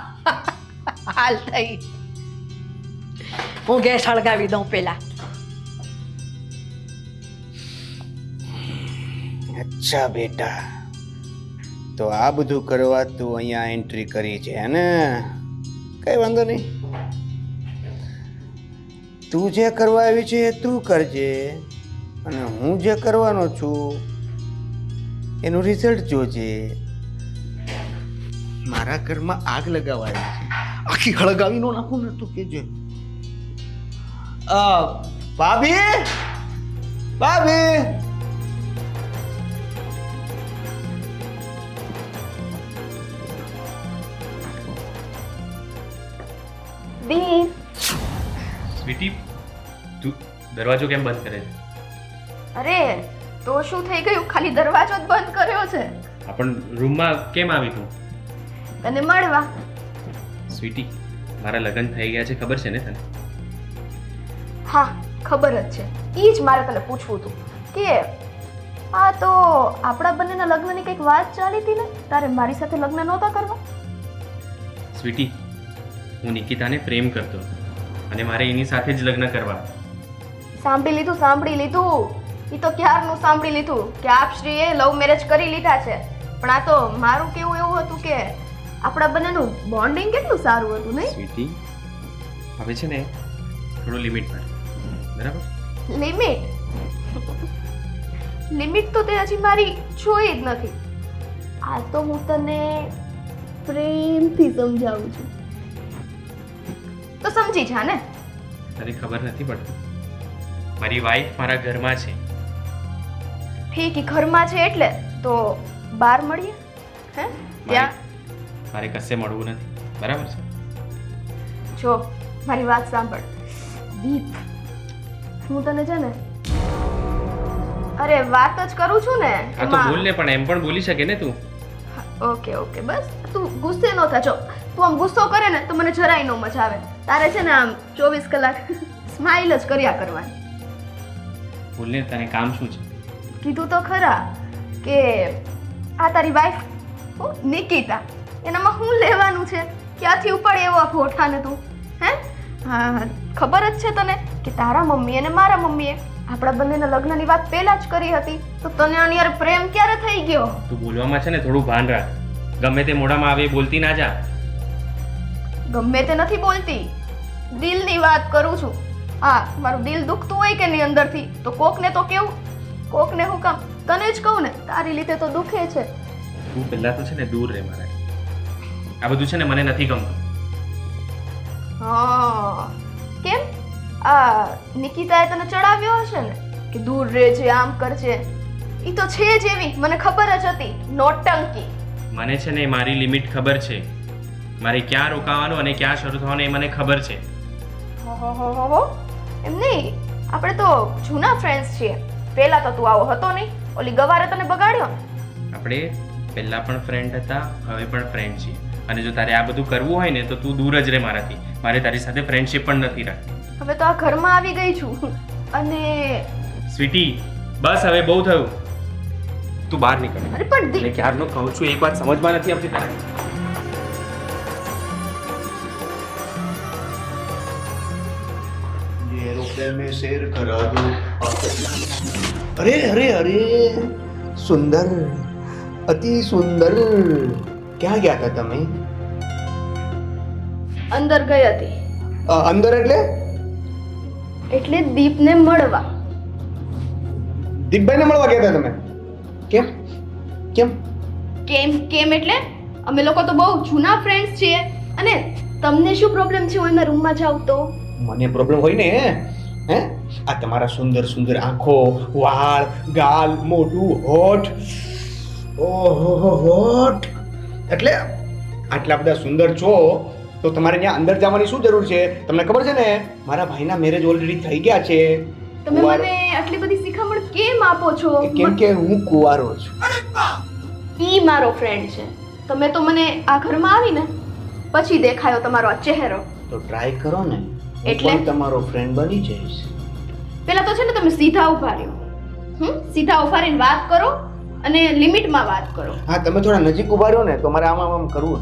હાલ થઈ. હું ગેસ સળગાવી દઉં પેલા. અચ્છા બેટા, તો આ બધું કરવા તું અહીંયા એન્ટ્રી કરી છે ને? કઈ વાંધો નહીં, તું જે કરવા આવી છે એ તું કરજે અને હું જે કરવાનો છું એનું રિઝલ્ટ જોજે. મારા ઘરમાં આગ લગાવવા આવી છે, આખી હળગાવી નો નાખું ને તું કેજે. ભાભી, ભાભી, દીપ. સ્વીટી, તું દરવાજો કેમ બંધ કરે છે? અરે તો શું થઈ ગયું? ખાલી દરવાજો જ બંધ કર્યો છે આ પણ રૂમમાં કેમ આવી તું? તને મળવા. સ્વીટી, મારા લગ્ન થઈ ગયા છે, ખબર છે ને તને? હા, ખબર જ છે. એ જ મારે તને પૂછવું હતું કે આ તો આપણા બંનેના લગ્નની કંઈક વાત ચાલી હતી ને, તારે મારી સાથે લગ્ન નહોતા કરવા? સ્વીટી, હું નિકિતાને પ્રેમ કરતો હતો અને મારે એની સાથે જ લગ્ન કરવા. સાંભળી લીધું, સાંભળી લીધું. એ તો ક્યારનું સાંભળી લીધું કે આપશ્રીએ લવ મેરેજ કરી લીધા છે. પણ આ તો મારું કેવું એવું હતું કે આપણા બંનેનું બોન્ડિંગ કેટલું સારું હતું નહીં? સ્વીટી, હવે છે ને થોડું લિમિટ પર, બરાબર? લિમિટ? લિમિટ તો તે હજી મારી જોઈ જ નથી. આ તો હું તને પ્રેમથી સમજાવું છું, તો સમજી જા ને. તને ખબર નથી પડતી, મારી વાઈફ મારા ઘરમાં છે. ઠીક, ઈ ઘરમાં છે એટલે તો બહાર મળીએ. હે ત્યાં મારે કશે મળવું નથી, બરાબર છે? જો મારી વાત સાંભળ દીપ, હું તને છે ને, અરે વાત જ કરું છું ને આ તો બોલ ને, પણ એમ પણ બોલી શકે ને તું. ઓકે ઓકે, બસ તું ગુસ્સે ન થા. જો તું આમ ગુસ્સો કરે ને તો મને જરાય ન મજા આવે. તારે છે ને આમ 24 કલાક સ્માઇલ જ કર્યા કરવાની. બોલ ને, તને કામ શું છે? કીધું તો ખરા કે આ તારી વાઈફ નિકિતા, એનામાં શું લેવાનું છે? ક્યાંથી ઉપાડે એવા ફોટાને તું? હે હા, ખબર જ છે તને કે તારા મમ્મી અને મારા મમ્મીએ આપણા બંનેના લગ્નની વાત પહેલા જ કરી હતી. તો તને આની યાર પ્રેમ ક્યારે થઈ ગયો? તું બોલવામાં છે ને થોડું ભાન રાખ. ગમે તે મોઢામાં આવે એ બોલતી ના જા. ગમે તે નથી બોલતી, દિલની વાત કરું છું. હા, મારું દિલ દુખતું હોય કે નહીં અંદરથી, તો કોકને તો કેવું. કોકને હું કામ તને જ કહું ને, તારી લીધે તો દુખે છે. તું પહેલા તો છે ને દૂર રહે મારાથી. આ બધું છે ને મને નથી ગમતું. હા, કેમ? આ નિકિતાએ તને ચડાવ્યો હશે ને કે દૂર રહેજે, આમ કરજે. એ તો છે જ એવી, મને ખબર જ હતી. નોટંકી. મને છે ને મારી લિમિટ ખબર છે. મારે ક્યાં રોકાવાનું અને ક્યાં શરૂ થવાનું એ મને ખબર છે. હો એમ નહીં, આપણે તો જૂના ફ્રેન્ડ્સ છીએ. પહેલા તો તું આવો હતો નહીં, ઓલી ગવારે તને બગાડ્યો ને. આપણે પહેલા પણ ફ્રેન્ડ હતા, હવે પણ ફ્રેન્ડ છીએ. અને જો તારે આ બધું કરવું હોય ને તો તું દૂર જ રહે મારાથી. મારે તારી સાથે ફ્રેન્ડશિપ પણ નથી રાખવી. હવે તો આ ઘરમાં આવી ગઈ છું અને સ્વીટી, બસ હવે બહુ થયું. તું બહાર નીકળ. અરે પણ એટલે ક્યારનો કહું છું, એક વાત સમજમાં નથી આવતી તારે. एरोप्लेन में शेर करा दो. अरे अरे अरे सुंदर, अति सुंदर. ક્યાં ગયા હતા તમે? અંદર ગઈ હતી. અંદર એટલે દીપને મળવા. દીપભાઈને મળવા ગયા હતા તમે? કેમ કેમ? કેમ એટલે અમે લોકો તો બહુ જૂના ફ્રેન્ડ્સ છીએ. અને તમને શું પ્રોબ્લેમ છે હું એના રૂમમાં જાઉં તો? મને પ્રોબ્લેમ હોય ને હે? આ તમારા સુંદર સુંદર આંખો, વાળ, ગાલ, મોઢું, હોઠ. ઓહો હોઠ. એટલે આટલા બધા સુંદર છો તો તમારે ત્યાં અંદર જવાની શું જરૂર છે? તમને ખબર છે ને મારા ભાઈના મેરેજ ઓલરેડી થઈ ગયા છે. તમે મને આટલી બધી શિખામણ કેમ આપો છો? કેમ કે હું કુંવારો છું. ઈ મારો ફ્રેન્ડ છે. તમે તો મને આ ઘરમાં આવીને પછી દેખાયો તમારો આ ચહેરો. તો ટ્રાય કરો ને, એટલે? હું પણ તમારો ફ્રેન્ડ બની જઈશ. પેલા તો છે ને તમે સીધા ઉભા રહ્યો. સીધા ઉભા રહીને વાત કરો અને લિમિટમાં વાત કરો. હા, તમે થોડા નજીક ઉભા રહ્યો ને તો મારે આમ કરવું.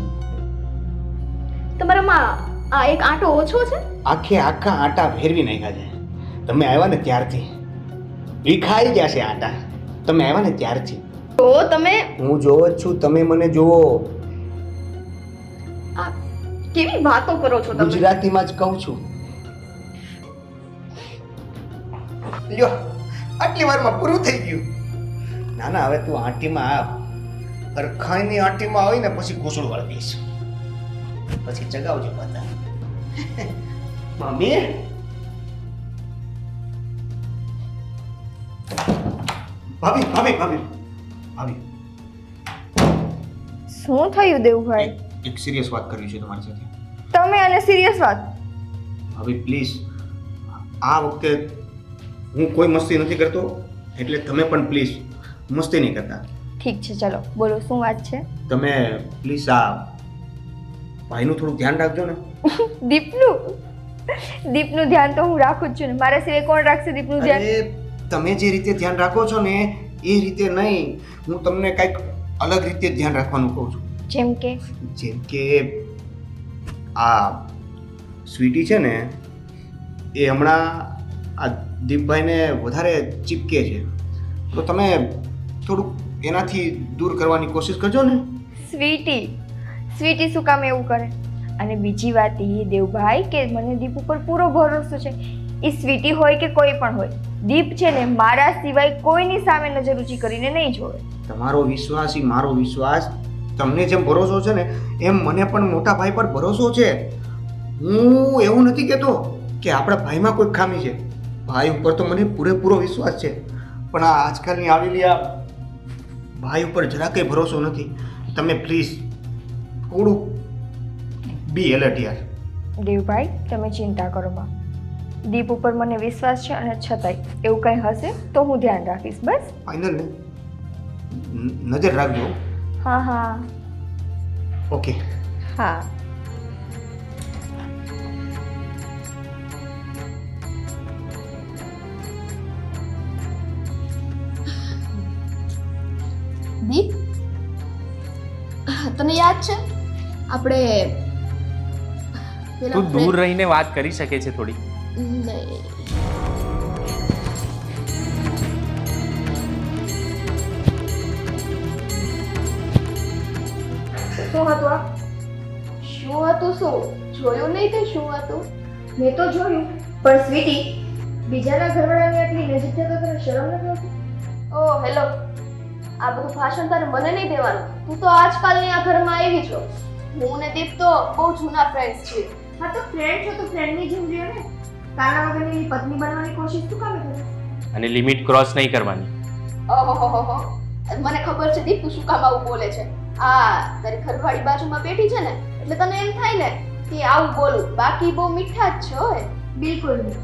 તમારામાં આ એક આંટો ઓછો છે. આખા આટા ફેરવી નાખ્યા છે. તમે આવ્યા ને ત્યારથી વિખાઈ ગયા છે આટા. તમે આવ્યા ને ત્યારથી. તો તમે હું જોવો જ છું, તમે મને જોવો. આ કેવી વાતો કરો છો તમે? ગુજરાતીમાં જ કહું છું. લ્યો, આટલી વારમાં પૂરું થઈ ગયું. ના ના, હવે તું આંટીમાં આવ. અરખાઈની આંટીમાં આવી ને પછી ઘૂસડું વાળી દઈશ. પછી ચગાવજો પતા. મમ્મી, ભાભી ભાભી ભાભી ભાભી, શું થયું દેવભાઈ? એક સિરિયસ વાત કરવી છે તમારી સાથે. તમે અને સિરિયસ વાત? ભાભી પ્લીઝ, આ વખતે હું કોઈ મસ્તી નથી કરતો, એટલે તમે પણ પ્લીઝ મસ્તી નહીં કરતા. ઠીક છે, ચલો બોલો શું વાત છે? તમે પ્લીઝ આ ભાઈનું થોડું ધ્યાન રાખજો ને. દીપનું ધ્યાન તો હું રાખું જ છું ને. મારા સિવાય કોણ રાખશે દીપનું ધ્યાન? અરે તમે જે રીતે ધ્યાન રાખો છો ને એ રીતે નહીં, હું તમને કંઈક અલગ રીતે ધ્યાન રાખવાનું કહું છું. જેમ કે આ સ્વીટી છે ને એ હમણાં આ દીપભાઈને વધારે ચીપકે છે, તો તમે થોડુંક એનાથી દૂર કરવાની કોશિશ કરજો ને. સ્વીટી શું કામ એવું કરે? અને બીજી વાત એ દેવભાઈ કે મને દીપ ઉપર પૂરો ભરોસો છે. એ સ્વીટી હોય કે કોઈ પણ હોય, દીપ છે ને મારા સિવાય કોઈની સામે નજર ઊંચી કરીને નહીં જોવે. તમારો વિશ્વાસ એ મારો વિશ્વાસ. તમને જેમ ભરોસો છે ને એમ મને પણ મોટા ભાઈ પર ભરોસો છે. હું એવું નથી કહેતો કે આપણા ભાઈમાં કોઈ ખામી છે. ભાઈ ઉપર તો મને પૂરેપૂરો વિશ્વાસ છે, પણ આ આજકાલની આવેલી આ ભાઈ ઉપર જરા કંઈ ભરોસો નથી. તમે પ્લીઝ થોડુંક બી એલર્ટ યાર. દેવભાઈ તમે ચિંતા કરો માં. દીપ ઉપર મને વિશ્વાસ છે અને છતાંય એવું કંઈ હશે તો હું ધ્યાન રાખીશ. બસ ફાઇનલ ને? નજર રાખજો. હા ઓકે. હા. દીપ, તને યાદ છે આપણે તું દૂર રહીને વાત કરી શકે છે થોડી? શું હતું આ? શું હતું? શું જોયું નહીં તે? શું હતું? મેં તો જોયું, પણ સ્વીટી બીજાના ઘરવાળાની આટલી નજીક જતો તને શરમ નથી આવતી? ઓ હેલો, આ બધું ભાષણ તારે મને નહીં દેવાનું. તું તો આજકાલની આ ઘરમાં આવી છો. હું ને દીપ તો બહુ જૂના ફ્રેન્ડ્સ છીએ. હા તો ફ્રેન્ડ છો તો ફ્રેન્ડની જેમ રહ્યો ને. તારા વગરની પત્ની બનવાની કોશિશ શું કામ કરે? અને લિમિટ ક્રોસ નહીં કરવાની. ઓહોહોહો મને ખબર છે દીપ તું શું કામ આવું બોલે છે. આ તારી ઘરવાળી બાજુમાં બેઠી છે ને એટલે તને એમ થાય ને કે આવું બોલું, બાકી બહુ મીઠા જ છો હે. બિલકુલ નહીં.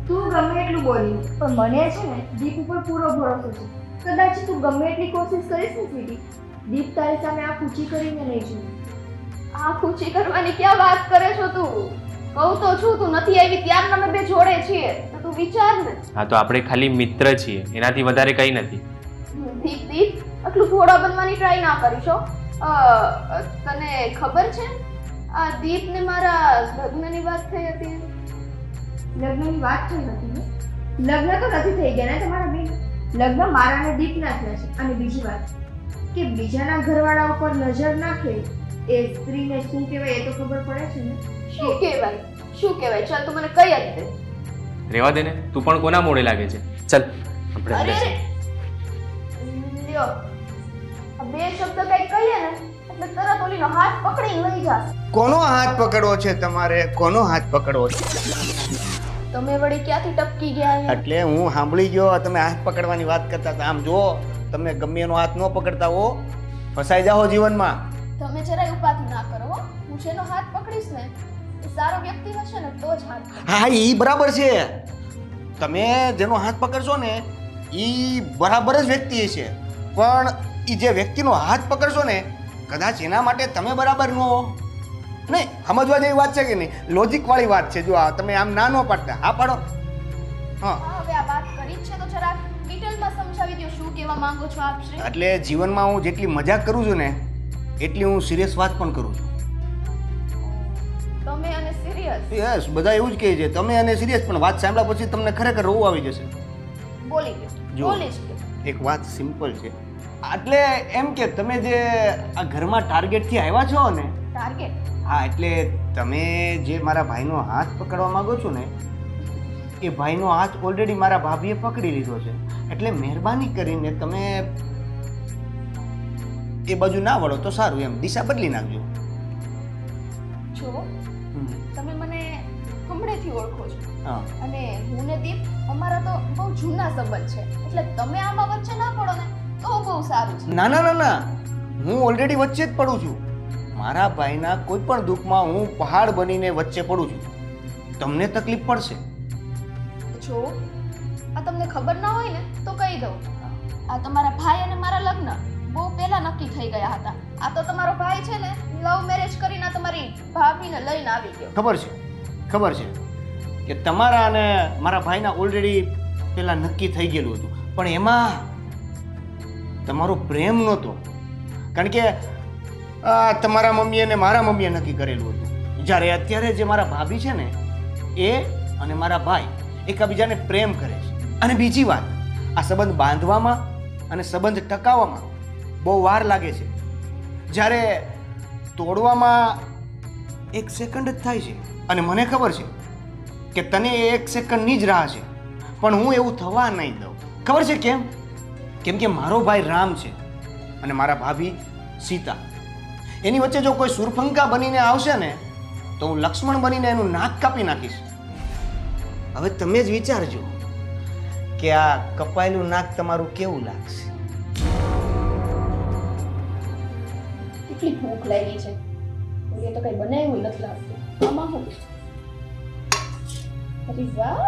તું ગમે એટલું બોલી પણ મને છે ને દીપ ઉપર પૂરો ભરોસો છે. કદાચ તું ગમે એટલી કોશિશ કરીશ ને સ્વીટી, દીપ તારી સામે આ ઊંચી કરીને નહીં જોઈ. આ ખુશી કરવાની ક્યાં વાત કરે છો તું? કહું તો છું તું નથી આવી ત્યારના અમે બે જોડે છીએ તો તું વિચાર ને. હા તો આપણે ખાલી મિત્ર છીએ, એનાથી વધારે કંઈ નથી. દીપ દીપ આટલું ઘોડા બનવાની ટ્રાય ના કરીશો. તને ખબર છે આ દીપ ને મારા લગ્નની વાત થઈ હતી? લગ્નની વાત થઈ નથી ને? લગ્ન તો નથી થઈ ગયા ને તમારા બેન. લગ્ન મારા અને દીપના થયા છે. અને બીજી વાત કે બીજાના ઘરવાળા ઉપર નજર નાખે એ સ્ત્રીને શું કહેવાય એ તો ખબર પડે છે ને. શું કહેવાય? શું કહેવાય? ચાલ તું મને કહી જ દે. રેવા દે ને, તું પણ કોના મોડે લાગે છે? ચાલ આપણે અરે અંદર અરે જઈએ. લ્યો આ બે શબ્દ કઈ કહીએ ને એટલે તરત ઓલીનો હાથ પકડીને લઈ જાશે. કોનો હાથ પકડવો છે તમારે? કોનો હાથ પકડવો છે? તમે વળી ક્યાંથી ટપકી ગયા અહીંયા? એટલે હું સાંભળી ગયો તમે હાથ પકડવાની વાત કરતા હતા. આમ જો તમે ગમે એનો હાથ ન પકડતા હો ફસાઈ જાઓ જીવનમાં. તમે જરાય ઉપાધિ ના કરો હો. હું જેનો હાથ પકડીશ ને એ સારો વ્યક્તિ હશે ને તો જ હાથ પકડીશ. હા ઈ બરાબર છે. તમે જેનો હાથ પકડશો ને ઈ બરાબર જ વ્યક્તિ છે, પણ ઈ જે વ્યક્તિનો હાથ પકડશો ને કદાચ એના માટે તમે બરાબર ન હો. નહીં સમજવા જેવી વાત છે કે નહીં? લોજિક વાળી વાત છે. જો આ તમે આમ ના ન પાડતા હા પાડો. હા હા હવે આ વાત કરી જ છે તો જરા ડિટેલમાં સમજાવી દો શું કહેવા માંગો છો આપ શ્રી. એટલે જીવનમાં હું જેટલી મજાક કરું છું ને એટલી હું સિરિયસ વાત પણ કરું છું. તમે અને સિરિયસ યસ બધા એવું જ કહે છે તમે અને સિરિયસ, પણ વાત સાંભળ્યા પછી તમને ખરેખર રોવું આવી જશે. બોલી જો. ગયો બોલી જ ગયો. એક વાત સિમ્પલ છે. એટલે એમ કે તમે જે આ ઘરમાં ટાર્ગેટથી આવ્યા છો ને, ટાર્ગેટ? હા એટલે તમે જે મારા ભાઈનો હાથ પકડવા માંગો છો ને એ ભાઈનો હાથ ઓલરેડી મારા ભાભીએ પકડી લીધો છે. એટલે મહેરબાની કરીને તમે એ બાજુ ના વળો તો સારું. એમ દિશા બદલી નાખજો. જો તમે મને હમણાંથી ઓળખો છો હા અને હું ને દીપ અમારા તો બહુ જૂના સંબંધ છે એટલે તમે આમાં વચ્ચે ના પડો ને તો બહુ સારું છે. ના ના ના ના હું ઓલરેડી વચ્ચે જ પડું છું. મારા ભાઈના કોઈ પણ દુઃખમાં હું પહાડ બનીને વચ્ચે પડું છું. તમને તકલીફ પડશે. જો આ તમને ખબર ના હોય ને તો કહી દઉં, આ તમારા ભાઈ અને મારા લગ્ન બહુ પહેલા નક્કી થઈ ગયા હતા. આ તો તમારો ભાઈ છે ને લવ મેરેજ કરીને આ તમારી ભાભીને લઈને આવી ગયો. ખબર છે કે તમારા અને મારા ભાઈના ઓલરેડી પહેલા નક્કી થઈ ગયેલું હતું, પણ એમાં તમારો પ્રેમ નહોતો. કારણ કે તમારા મમ્મી અને મારા મમ્મીએ નક્કી કરેલું હતું. જ્યારે અત્યારે જે મારા ભાભી છે ને એ અને મારા ભાઈ એકબીજાને પ્રેમ કરે છે. અને બીજી વાત, આ સંબંધ બાંધવામાં અને સંબંધ ટકાવવામાં બહુ વાર લાગે છે. જ્યારે તોડવામાં 1 સેકન્ડ જ થાય છે. અને મને ખબર છે કે તને 1 સેકન્ડની જ રાહ છે, પણ હું એવું થવા નહીં દઉં. ખબર છે કેમ? કેમ કે મારો ભાઈ રામ છે અને મારા ભાભી સીતા. એની વચ્ચે જો કોઈ સુરફંકા બનીને આવશે ને તો હું લક્ષ્મણ બનીને એનું નાક કાપી નાખીશ. હવે તમે જ વિચારજો કે આ કપાયેલું નાક તમારું કેવું લાગશે. કેટલી ભૂખ લાગી છે, એ તો કઈ બનાવ્યું નથી લાગતું. આમાં હું અરે વાહ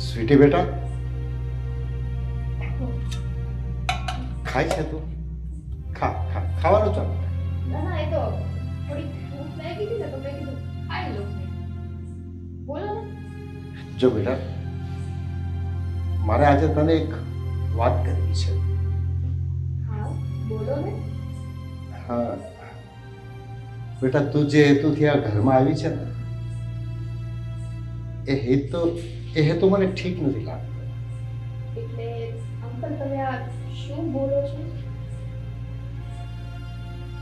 સ્વીટી બેટા ખાય છે તું? ખાવાનું ચાલ. ના ના એ તો થોડી ભૂખ લાગી હતી ને તો મેં કીધું ખાઈ લઉં. બોલો ને. જો બેટા મારે આજે તને એક વાત કરવી છે. હા બોલો ને. હા બેટા તું જે હેતુથી આ ઘરમાં આવી છે ને એ હેતુ મને ઠીક નથી લાગતો. એટલે અંકલ તમે આ શું બોલો છો?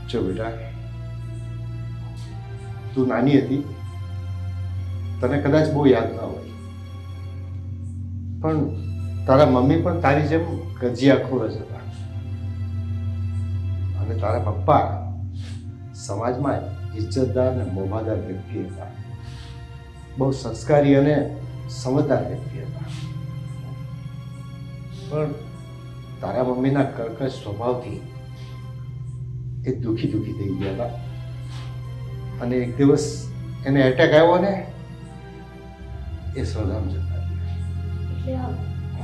જો બેટા તું નાની હતી તને કદાચ બહુ યાદ ના હોય, પણ તારા મમ્મી પણ તારી જેમ કજિયાખોર જ હતા અને તારા પપ્પા સમાજમાં ઇજ્જતદાર ને મોભાદાર વ્યક્તિ હતા. બહુ સંસ્કારી અને સમજદાર વ્યક્તિ હતા, પણ તારા મમ્મીના કર્કશ સ્વભાવથી એ દુઃખી થઈ ગયા હતા અને એક દિવસ એને એટેક આવ્યો ને એ સ્વધામ જતા રહ્યા. એટલે આ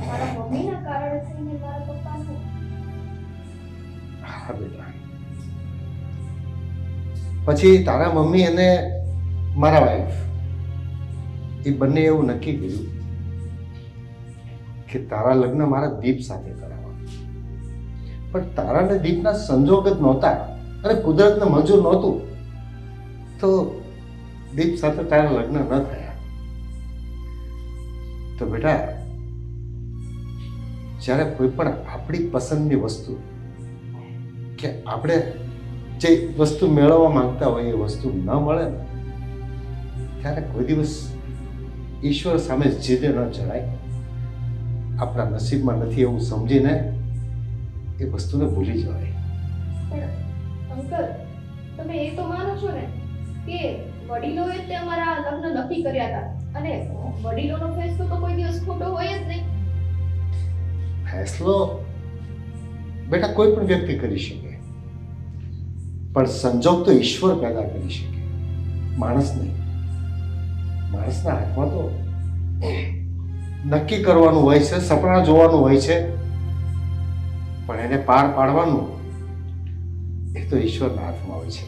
મારા મમ્મીના કારણે થઈને મારા પપ્પાનું હા બેટા. પછી તારા મમ્મી અને મારા વાઈફ એ બંને એવું નક્કી કર્યું કે તારા લગ્ન મારા દીપ સાથે કરાવવા, પણ તારા ને દીપના સંજોગ જ નહોતા અને કુદરતને મંજૂર નહોતું, તો દીપ સાથે તારા લગ્ન ન થયા. તો બેટા, જ્યારે કોઈ પણ આપણી પસંદની વસ્તુ કે આપણે જે વસ્તુ મેળવવા માંગતા હોય એ વસ્તુ ન મળે ને, ત્યારે કોઈ દિવસ ઈશ્વર સામે જીદે ન ચડાય. આપણા નસીબમાં નથી એવું સમજીને એ વસ્તુને ભૂલી જવાય. પણ અંકલ, તમે એ તો માનો છો ને કે વડીલોએ તે અમારા લગ્ન નક્કી કર્યા હતા અને વડીલોનો ફેસલો તો કોઈ દિવસ ખોટો હોય જ નહીં. ફેસલો બેટા કોઈ પણ વ્યક્તિ કરી શકે, પણ સંજોગ તો ઈશ્વર પેદા કરી શકે, માણસ નહીં. માણસના હાથમાં તો નક્કી કરવાનું હોય છે, સપના જોવાનું હોય છે, પણ એને પાર પાડવાનું એ તો ઈશ્વરના હાથમાં હોય છે.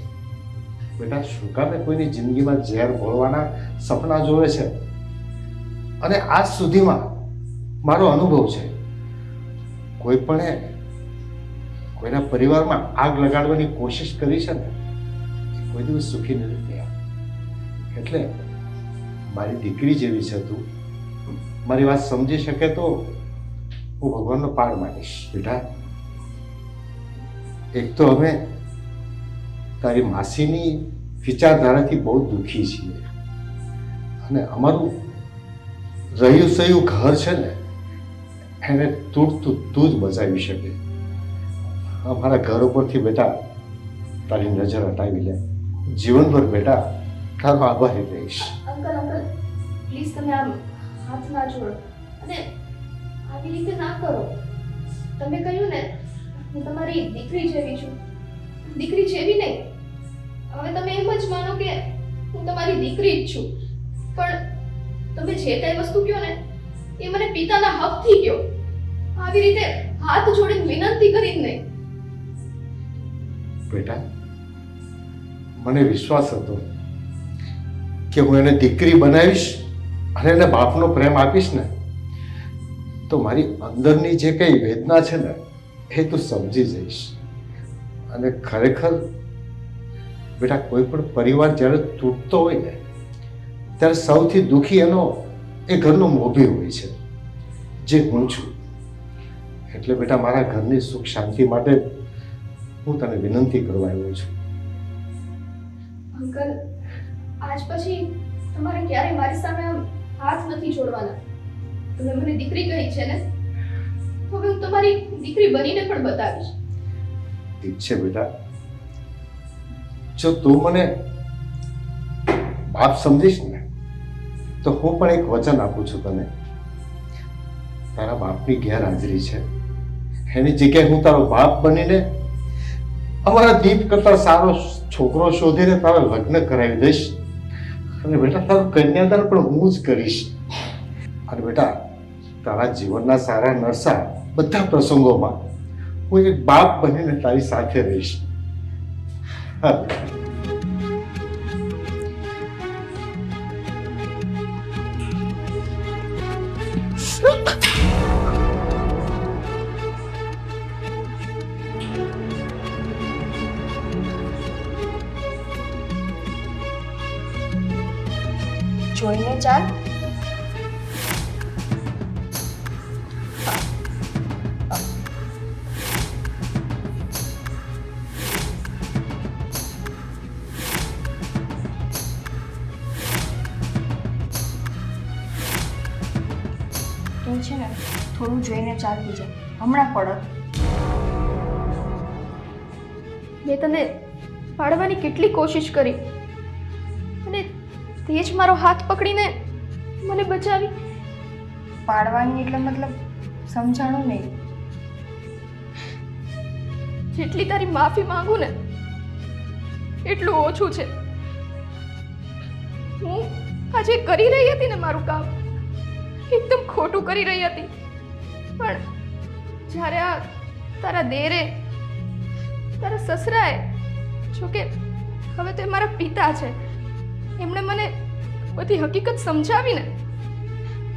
બેટા, શું કામે કોઈની જિંદગીમાં ઝેર ઘોળવાના સપના જોવે છે? અને આજ સુધીમાં મારો અનુભવ છે, કોઈ પણ કોઈના પરિવારમાં આગ લગાડવાની કોશિશ કરી છે ને, કોઈ દિવસ સુખી નથી થયા. એટલે મારી દીકરી જેવી છે તું, મારી વાત સમજી શકે તો હું ભગવાનનો પાર માનીશ. બેટા, એક તો અમે તારી માસીની વિચારધારાથી બહુ દુઃખી છીએ અને અમારું રહ્યું સહ્યું ઘર છે ને એને તૂટતું તું જ બચાવી શકે. અમારા ઘર ઉપરથી બેટા તારી નજર હટાવી લે. જીવનભર બેટા તારો આભારી રહીશ. અંકલ પ્લીઝ તમે આમ હાથ ના જોડો અને આવી રીતે ના કરો. તમે કહ્યું ને હું તમારી દીકરી જેવી છું, દીકરી જેવી નહીં. હવે તમે એમ જ માનો કે હું તમારી દીકરી જ છું, પણ તમે જે કઈ વસ્તુ કહો ને એ મને પિતાના હકથી કહો. આવી રીતે હાથ જોડીને વિનંતી કરીને નહીં. બેટા, મને વિશ્વાસ હતો કે હું એને દીકરી બનાવીશ અને એને બાપનો પ્રેમ આપીશ ને તો મારી અંદરની જે કઈ વેદના છે ને એ તું સમજી જઈશ. અને ખરેખર બેટા, કોઈ પણ પરિવાર જ્યારે તૂટતો હોય ને ત્યારે સૌથી દુઃખી એનો એ ઘરનો મોભી હોય છે, જે હું છું. એટલે બેટા, મારા ઘરની સુખ શાંતિ માટે હું તને વિનંતી કરવા આવ્યો છું. અંકલ, આજ પછી તમારે ક્યારેય મારી સામે આમ હાથ નથી જોડવાના. તમે મને દીકરી કહી છે ને, હવે હું તમારી દીકરી બનીને પણ બતાવીશ. ઠીક છે બેટા, જો તું મને બાપ સમજીશ ને તો હું પણ એક વચન આપું છું તને. તારા બાપની ગેરહાજરી છે, એની જગ્યાએ હું તારો બાપ બનીને અમારા દીપ કરતા સારો છોકરો શોધીને તારા લગ્ન કરાવી દઈશ. અને બેટા, તારું કન્યાદાન પણ હું જ કરીશ. અને બેટા, તારા જીવનના સારા નરસા બધા પ્રસંગોમાં હું એક બાપ બનીને તારી સાથે રહીશ. હા બેટા. જોઈને ચાલ. તું છે ને થોડું જોઈને ચાલતી જાય, હમણાં પડત. મેં તને પાડવાની કેટલી કોશિશ કરી અને તે જ મારો હાથ પકડીને મને બચાવી. પાડવાની એટલે મતલબ સમજાણું નહીં. જેટલી તારી માફી માંગુ ને એટલું ઓછું છે. હું આજે કરી રહી હતી ને મારું કામ એકદમ ખોટું કરી રહી હતી, પણ જ્યારે આ તારા દેરે, તારા સસરાએ, જોકે હવે તો એ મારા પિતા છે, એમણે મને બધી હકીકત સમજાવીને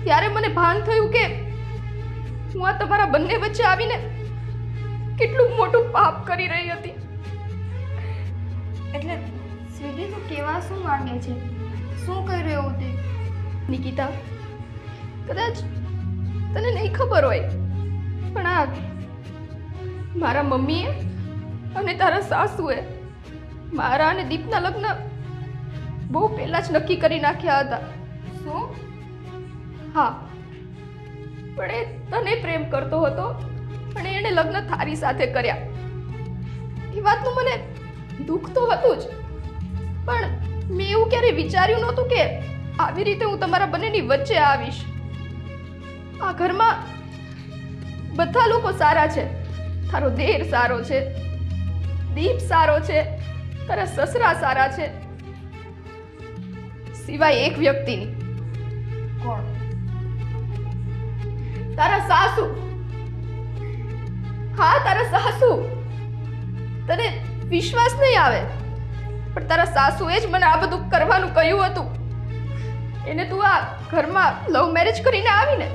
ત્યારે મને ભાન થયું કે હું આ તમારા બંને વચ્ચે આવીને કેટલું મોટું પાપ કરી રહી હતી. એટલે સ્વીટી તું કેવા શું માંગે છે? શું કરી રહ્યો તે? નિકિતા, કદાચ તને નહીં ખબર હોય, પણ આ મારા મમ્મીએ અને તારા સાસુએ મારા અને દીપના લગ્ન બહુ પહેલા જ નક્કી કરી નાખ્યા હતા. શું? હા, પણ એ તને પ્રેમ કરતો હતો અને એણે લગ્ન તારી સાથે કર્યા. એ વાતનું મને દુઃખ તો હતું જ, પણ મેં એવું ક્યારેય વિચાર્યું નહોતું કે આવી રીતે હું તમારા બંનેની વચ્ચે આવીશ. આ ઘરમાં બધા લોકો સારા છે. તારો દેર સારો છે, દીપ સારો છે, તારા સસરા સારા છે, સિવાય એક વ્યક્તિની. કોણ? તારા સાસુ. હા, તારા સાસુ. તને વિશ્વાસ નહીં આવે, પણ તારા સાસુએ જ મને આ બધું કરવાનું કહ્યું હતું. એને તું આ ઘરમાં લવ મેરેજ કરીને આવીને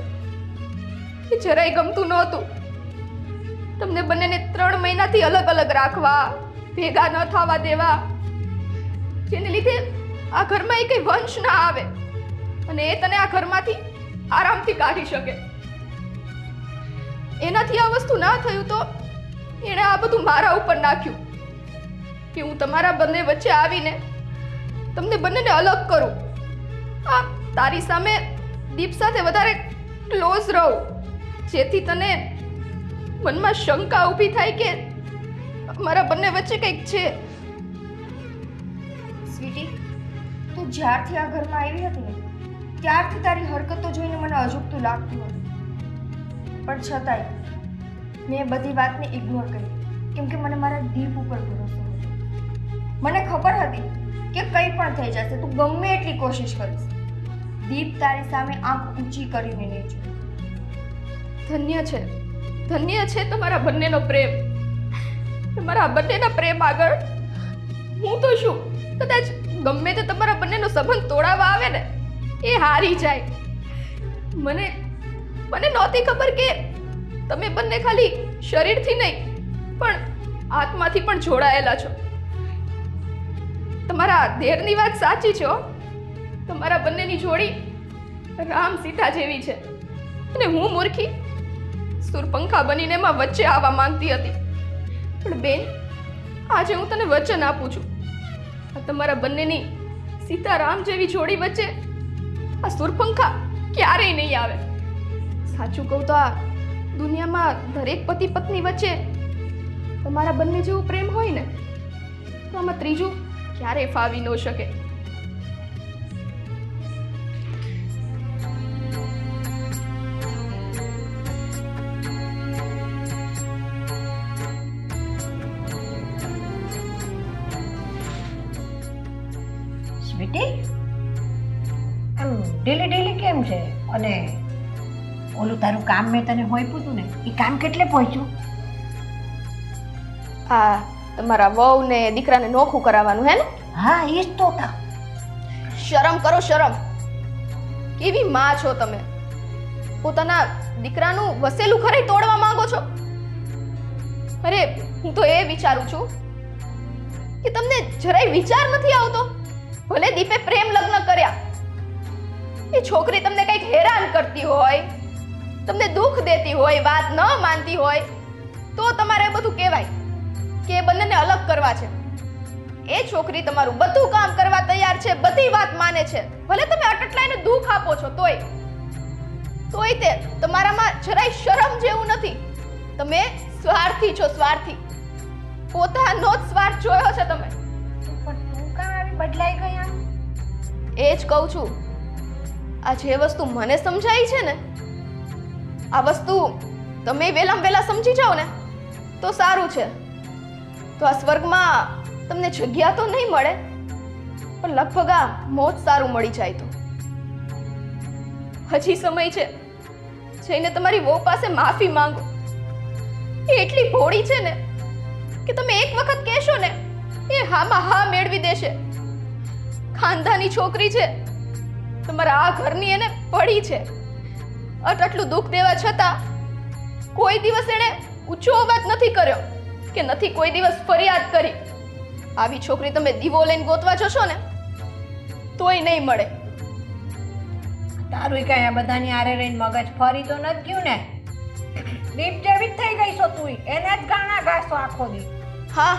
એ જરાય ગમતું નહોતું. તમને બંનેને 3 મહિનાથી અલગ અલગ રાખવા, ભેગા ન થવા દેવા, જેને લીધે આ ઘરમાં એ કઈ વંશ ના આવે અને એ તને આ ઘરમાંથી આરામથી કાઢી શકે. એનાથી આ વસ્તુ ના થયું તો એણે આ બધું મારા ઉપર નાખ્યું કે હું તમારા બંને વચ્ચે આવીને તમને બંનેને અલગ કરું. આ તારી સામે દીપ સાથે વધારે ક્લોઝ રહું, જેથી તને મનમાં શંકા ઊભી થાય કે મારા બંને વચ્ચે કંઈક છે. સ્વીટી, તું જ્યારથી આ ઘરમાં આવી હતી ને ત્યારથી તારી હરકતો જોઈને મને અજુગતું લાગતું હતું, પણ છતાંય મેં બધી વાતને ઇગ્નોર કરી, કેમ કે મને મારા દીપ ઉપર ભરોસો હતો. મને ખબર હતી કે કંઈ પણ થઈ જશે, તું ગમે એટલી કોશિશ કરીશ, દીપ તારી સામે આંખ ઊંચી કરીને નહીં જોઈ. ધન્ય છે તમારા બંનેનો પ્રેમ. તમારા બંનેના પ્રેમ આગળ હું તો શું, કદાચ ગમે તે તમારા બંનેનો સંબંધ તોડાવવા આવે ને એ હારી જાય. મને નહોતી ખબર કે તમે બંને ખાલી શરીરથી નહીં પણ આત્માથી પણ જોડાયેલા છો. તમારા દેરની વાત સાચી છે હો. તમારા બંનેની જોડી રામ સીતા જેવી છે અને હું મૂર્ખી સુરપંખા બનીને એમાં વચ્ચે આવવા માંગતી હતી. પણ બેન, આજે હું તને વચન આપું છું, આ તમારા બંનેની સીતારામ જેવી જોડી વચ્ચે આ સુરપંખા ક્યારેય નહીં આવે. સાચું કહું તો આ દુનિયામાં દરેક પતિ પત્ની વચ્ચે તમારા બંને જેવો પ્રેમ હોય ને તો આમાં ત્રીજું ક્યારેય ફાવી ન શકે. સ્વીટી, આમ ઢીલી કેમ છે? અને ઓલું તારું કામ મેં તને હોઈપું હતું ને એ કામ કેટલે પહોંચ્યું? આ તમારા વહુ ને દીકરાને નોખું કરાવવાનું હે ને? હા, એ જ તો હતા. શરમ કરો, શરમ. કેવી માં છો તમે? પોતાના દીકરાનું વસેલું ખરે તોડવા માંગો છો? અરે, હું તો એ વિચારું છું કે તમને જરાય વિચાર નથી આવતો. ભલે દીપે પ્રેમ લગ્ન કર્યા, એ છોકરી તમને કંઈક હેરાન કરતી હોય, તમને દુઃખ દેતી હોય, વાત ન માનતી હોય તો તમારે બધું કહેવાય કે એ બંનેને અલગ કરવા છે. એ છોકરી તમારું બધું કામ કરવા તૈયાર છે, બધી વાત માને છે, ભલે તમે અટટલાઈને દુઃખ આપો છો તોય તે તમારામાં જરાય શરમ જેવું નથી. તમે સ્વાર્થી છો, સ્વાર્થી. પોતાનો જ સ્વાર્થ જોયો છે તમે. પણ તું કામ આવી બદલાઈ ગઈ આમ? એ જ કહું છું. આ જે વસ્તુ મને સમજાય છે ને, આ વસ્તુ તમે વહેલામાં વહેલા સમજી જાઓ ને તો સારું છે. તો આ સ્વર્ગમાં તમને જગ્યા તો નહીં મળે, પણ લગભગ આ મોત સારું મળી જાય તો. હજી સમય છે, જઈને તમારી વહુ પાસે માફી માંગો. એ એટલી ભોળી છે ને કે તમે એક વખત કહેશો ને એ હામાં હા મેળવી દેશે. ખાનદાની છોકરી છે, તમારા આ ઘરની એને પડી છે. આટલું દુઃખ દેવા છતાં કોઈ દિવસ એણે ઊંચો અવાજ નથી કર્યો કે નથી કોઈ દિવસ ફરિયાદ કરી. આવી છોકરી તમે દીવો લઈને ગોતવા જશો ને તોય નહીં મળે. તારું કઈ આ બધાની આરે રહીને મગજ ફરી તો નથી ગયું ને? દીપ જેવી જ થઈ ગઈ છો તું, એને જ ગાણા ગાશો આખો દી. હા,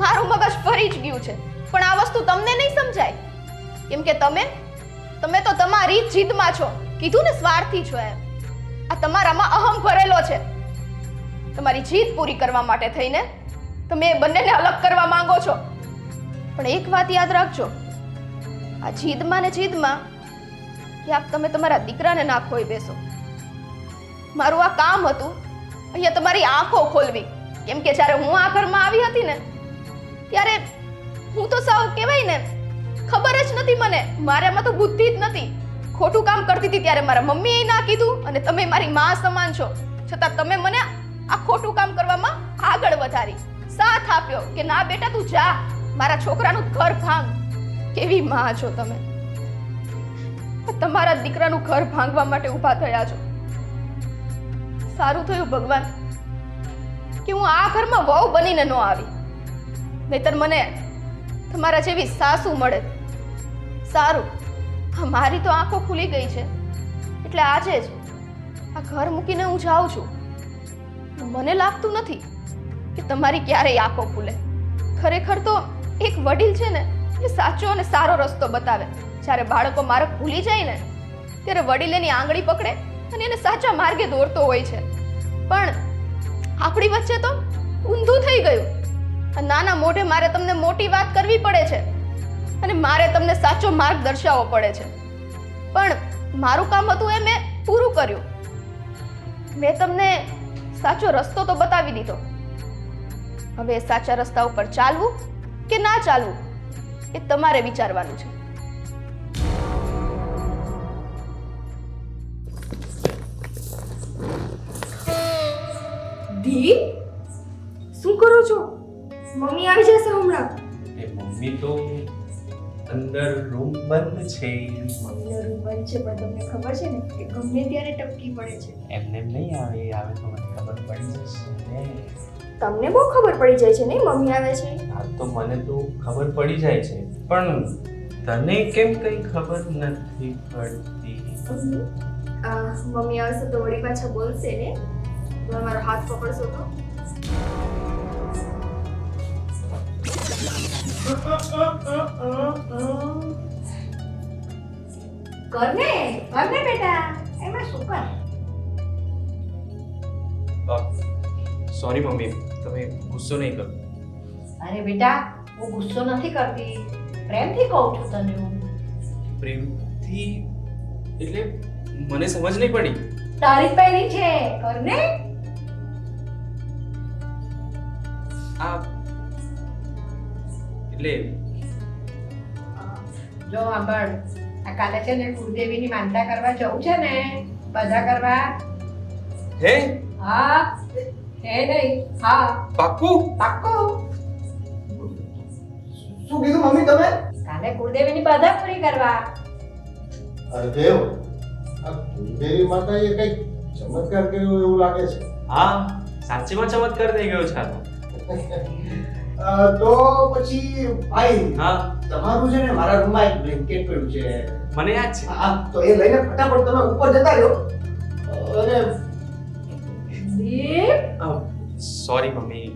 મારું મગજ ફરી જ ગયું છે, પણ આ વસ્તુ તમને નહીં સમજાય. કેમ કે તમે તો તમારી જ જીદમાં છો. કીધું ને સ્વાર્થી છો એમ. આ તમારામાં અહમ ભરેલો છે. તમારી જીદ પૂરી કરવા માટે થઈને તમે એ બંનેને અલગ કરવા માંગો છો. પણ એક વાત યાદ રાખજો, આ જીદમાં ને જીદમાં ક્યાંક તમે તમારા દીકરાને ના ખોઈ બેસો. મારું આ કામ હતું અહીંયા તમારી આંખો ખોલવી. કેમ કે જ્યારે હું આ ઘરમાં આવી હતી ને ત્યારે હું તો સાવ કહેવાય ને ખબર જ નથી મને, મારામાં તો બુદ્ધિ જ નથી. ખોટું કામ કરતી હતી ત્યારે મારા મમ્મીએ ના કીધું અને તમે મારી માં સમાન છો, છતાં તમે મને આ ખોટું કામ કરવામાં આગળ વધારી, સાથ આપ્યો કે ના બેટા તું જા, મારા છોકરાનું ઘર ભાંગ. કેવી માં છો તમે! તમારા દીકરાનું ઘર ભાંગવા માટે ઊભા થયા છો. સારું થયું ભગવાન કે હું આ ઘરમાં વહુ બનીને ન આવી, નહીતર મને તમારા જેવી સાસુ મળે. સારું, મારી તો આંખો ખુલી ગઈ છે, એટલે આજે જ આ ઘર મૂકીને હું જાઉં છું. મને લાગતું નથી કે તમારી ક્યારેય આંખો ખુલે. ખરેખર તો એક વડીલ છે ને એ સાચો અને સારો રસ્તો બતાવે. જ્યારે બાળકો માર્ગ ભૂલી જાય ને ત્યારે વડીલ એની આંગળી પકડે અને એને સાચા માર્ગે દોરતો હોય છે. પણ આપણી વચ્ચે તો ઊંધું થઈ ગયું. નાના મોઢે મારે તમને મોટી વાત કરવી પડે છે અને મારે તમને સાચો માર્ગ દર્શાવવો પડે છે. પણ મારું કામ હતું એ મેં પૂરું કર્યું. મેં તમને સાચો રસ્તો તો બતાવી દીધો. હવે સાચા રસ્તા ઉપર ચાલવું કે ના ચાલવું એ તમારે વિચારવાનું છે. દીપ, શું કરો છો? મમ્મી આવી જશે હમણાં. એ મમ્મી તો અંદર રૂમ બંધ છે. મમ્મીનો રૂમ બંધ છે, પણ તમને ખબર છે ને કે ગમે ત્યારે ટપકી પડે છે. એમને એમ નહીં આવે તો મને ખબર પડી જશે ને. તમને બહુ ખબર પડી જાય છે ને મમ્મી આવે છે. હા તો મને તો ખબર પડી જાય છે, પણ તને કેમ કઈ ખબર નથી પડતી? મમ્મી આવશે તો વળી પાછા બોલશે ને, તો મારો હાથ પકડશો તો. કરને બેટા, એમાં શું કર? સોરી મમ્મી, તમે ગુસ્સો નહીં કરો. અરે બેટા, હું ગુસ્સો નથી કરતી, પ્રેમથી કહું છું તને હું. પ્રેમથી એટલે મને સમજ નહીં પડી. તારી જ પહેરી છે, કરને. આ એટલે જો સાંભળ, આ કાલે છે ને કુળદેવીની માનતા કરવા જવું છે ને, બધા કરવા. હે હા, હે નહીં, હા પાક્કું? પાક્કું. શું કીધું મમ્મી તમે? કાલે કુળદેવીની બધા પૂરી કરવા. અરે દેવ, આ કુળદેવી માતાએ કંઈક ચમત્કાર કર્યો એવું લાગે છે. હા, સાચીમાં ચમત્કાર થઈ ગયો છે આ તો. તો પછી ભાઈ, હા, તમારું છે ને મારા રૂમમાં એક બ્લેન્કેટ પડ્યું છે. મને યાદ છે. હા, તો એ લઈને ફટાફટ તમે ઉપર જતા રહ્યો. અને દીપ, સોરી મમ્મી.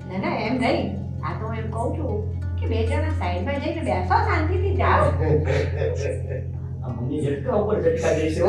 ના ના એમ નહીં, આ તો એમ કહું છું કે બે જણા સાઈડમાં જઈને બેસો, શાંતિથી જાઓ. આ મમ્મી ઝટકા ઉપર ઝટકા જઈશે.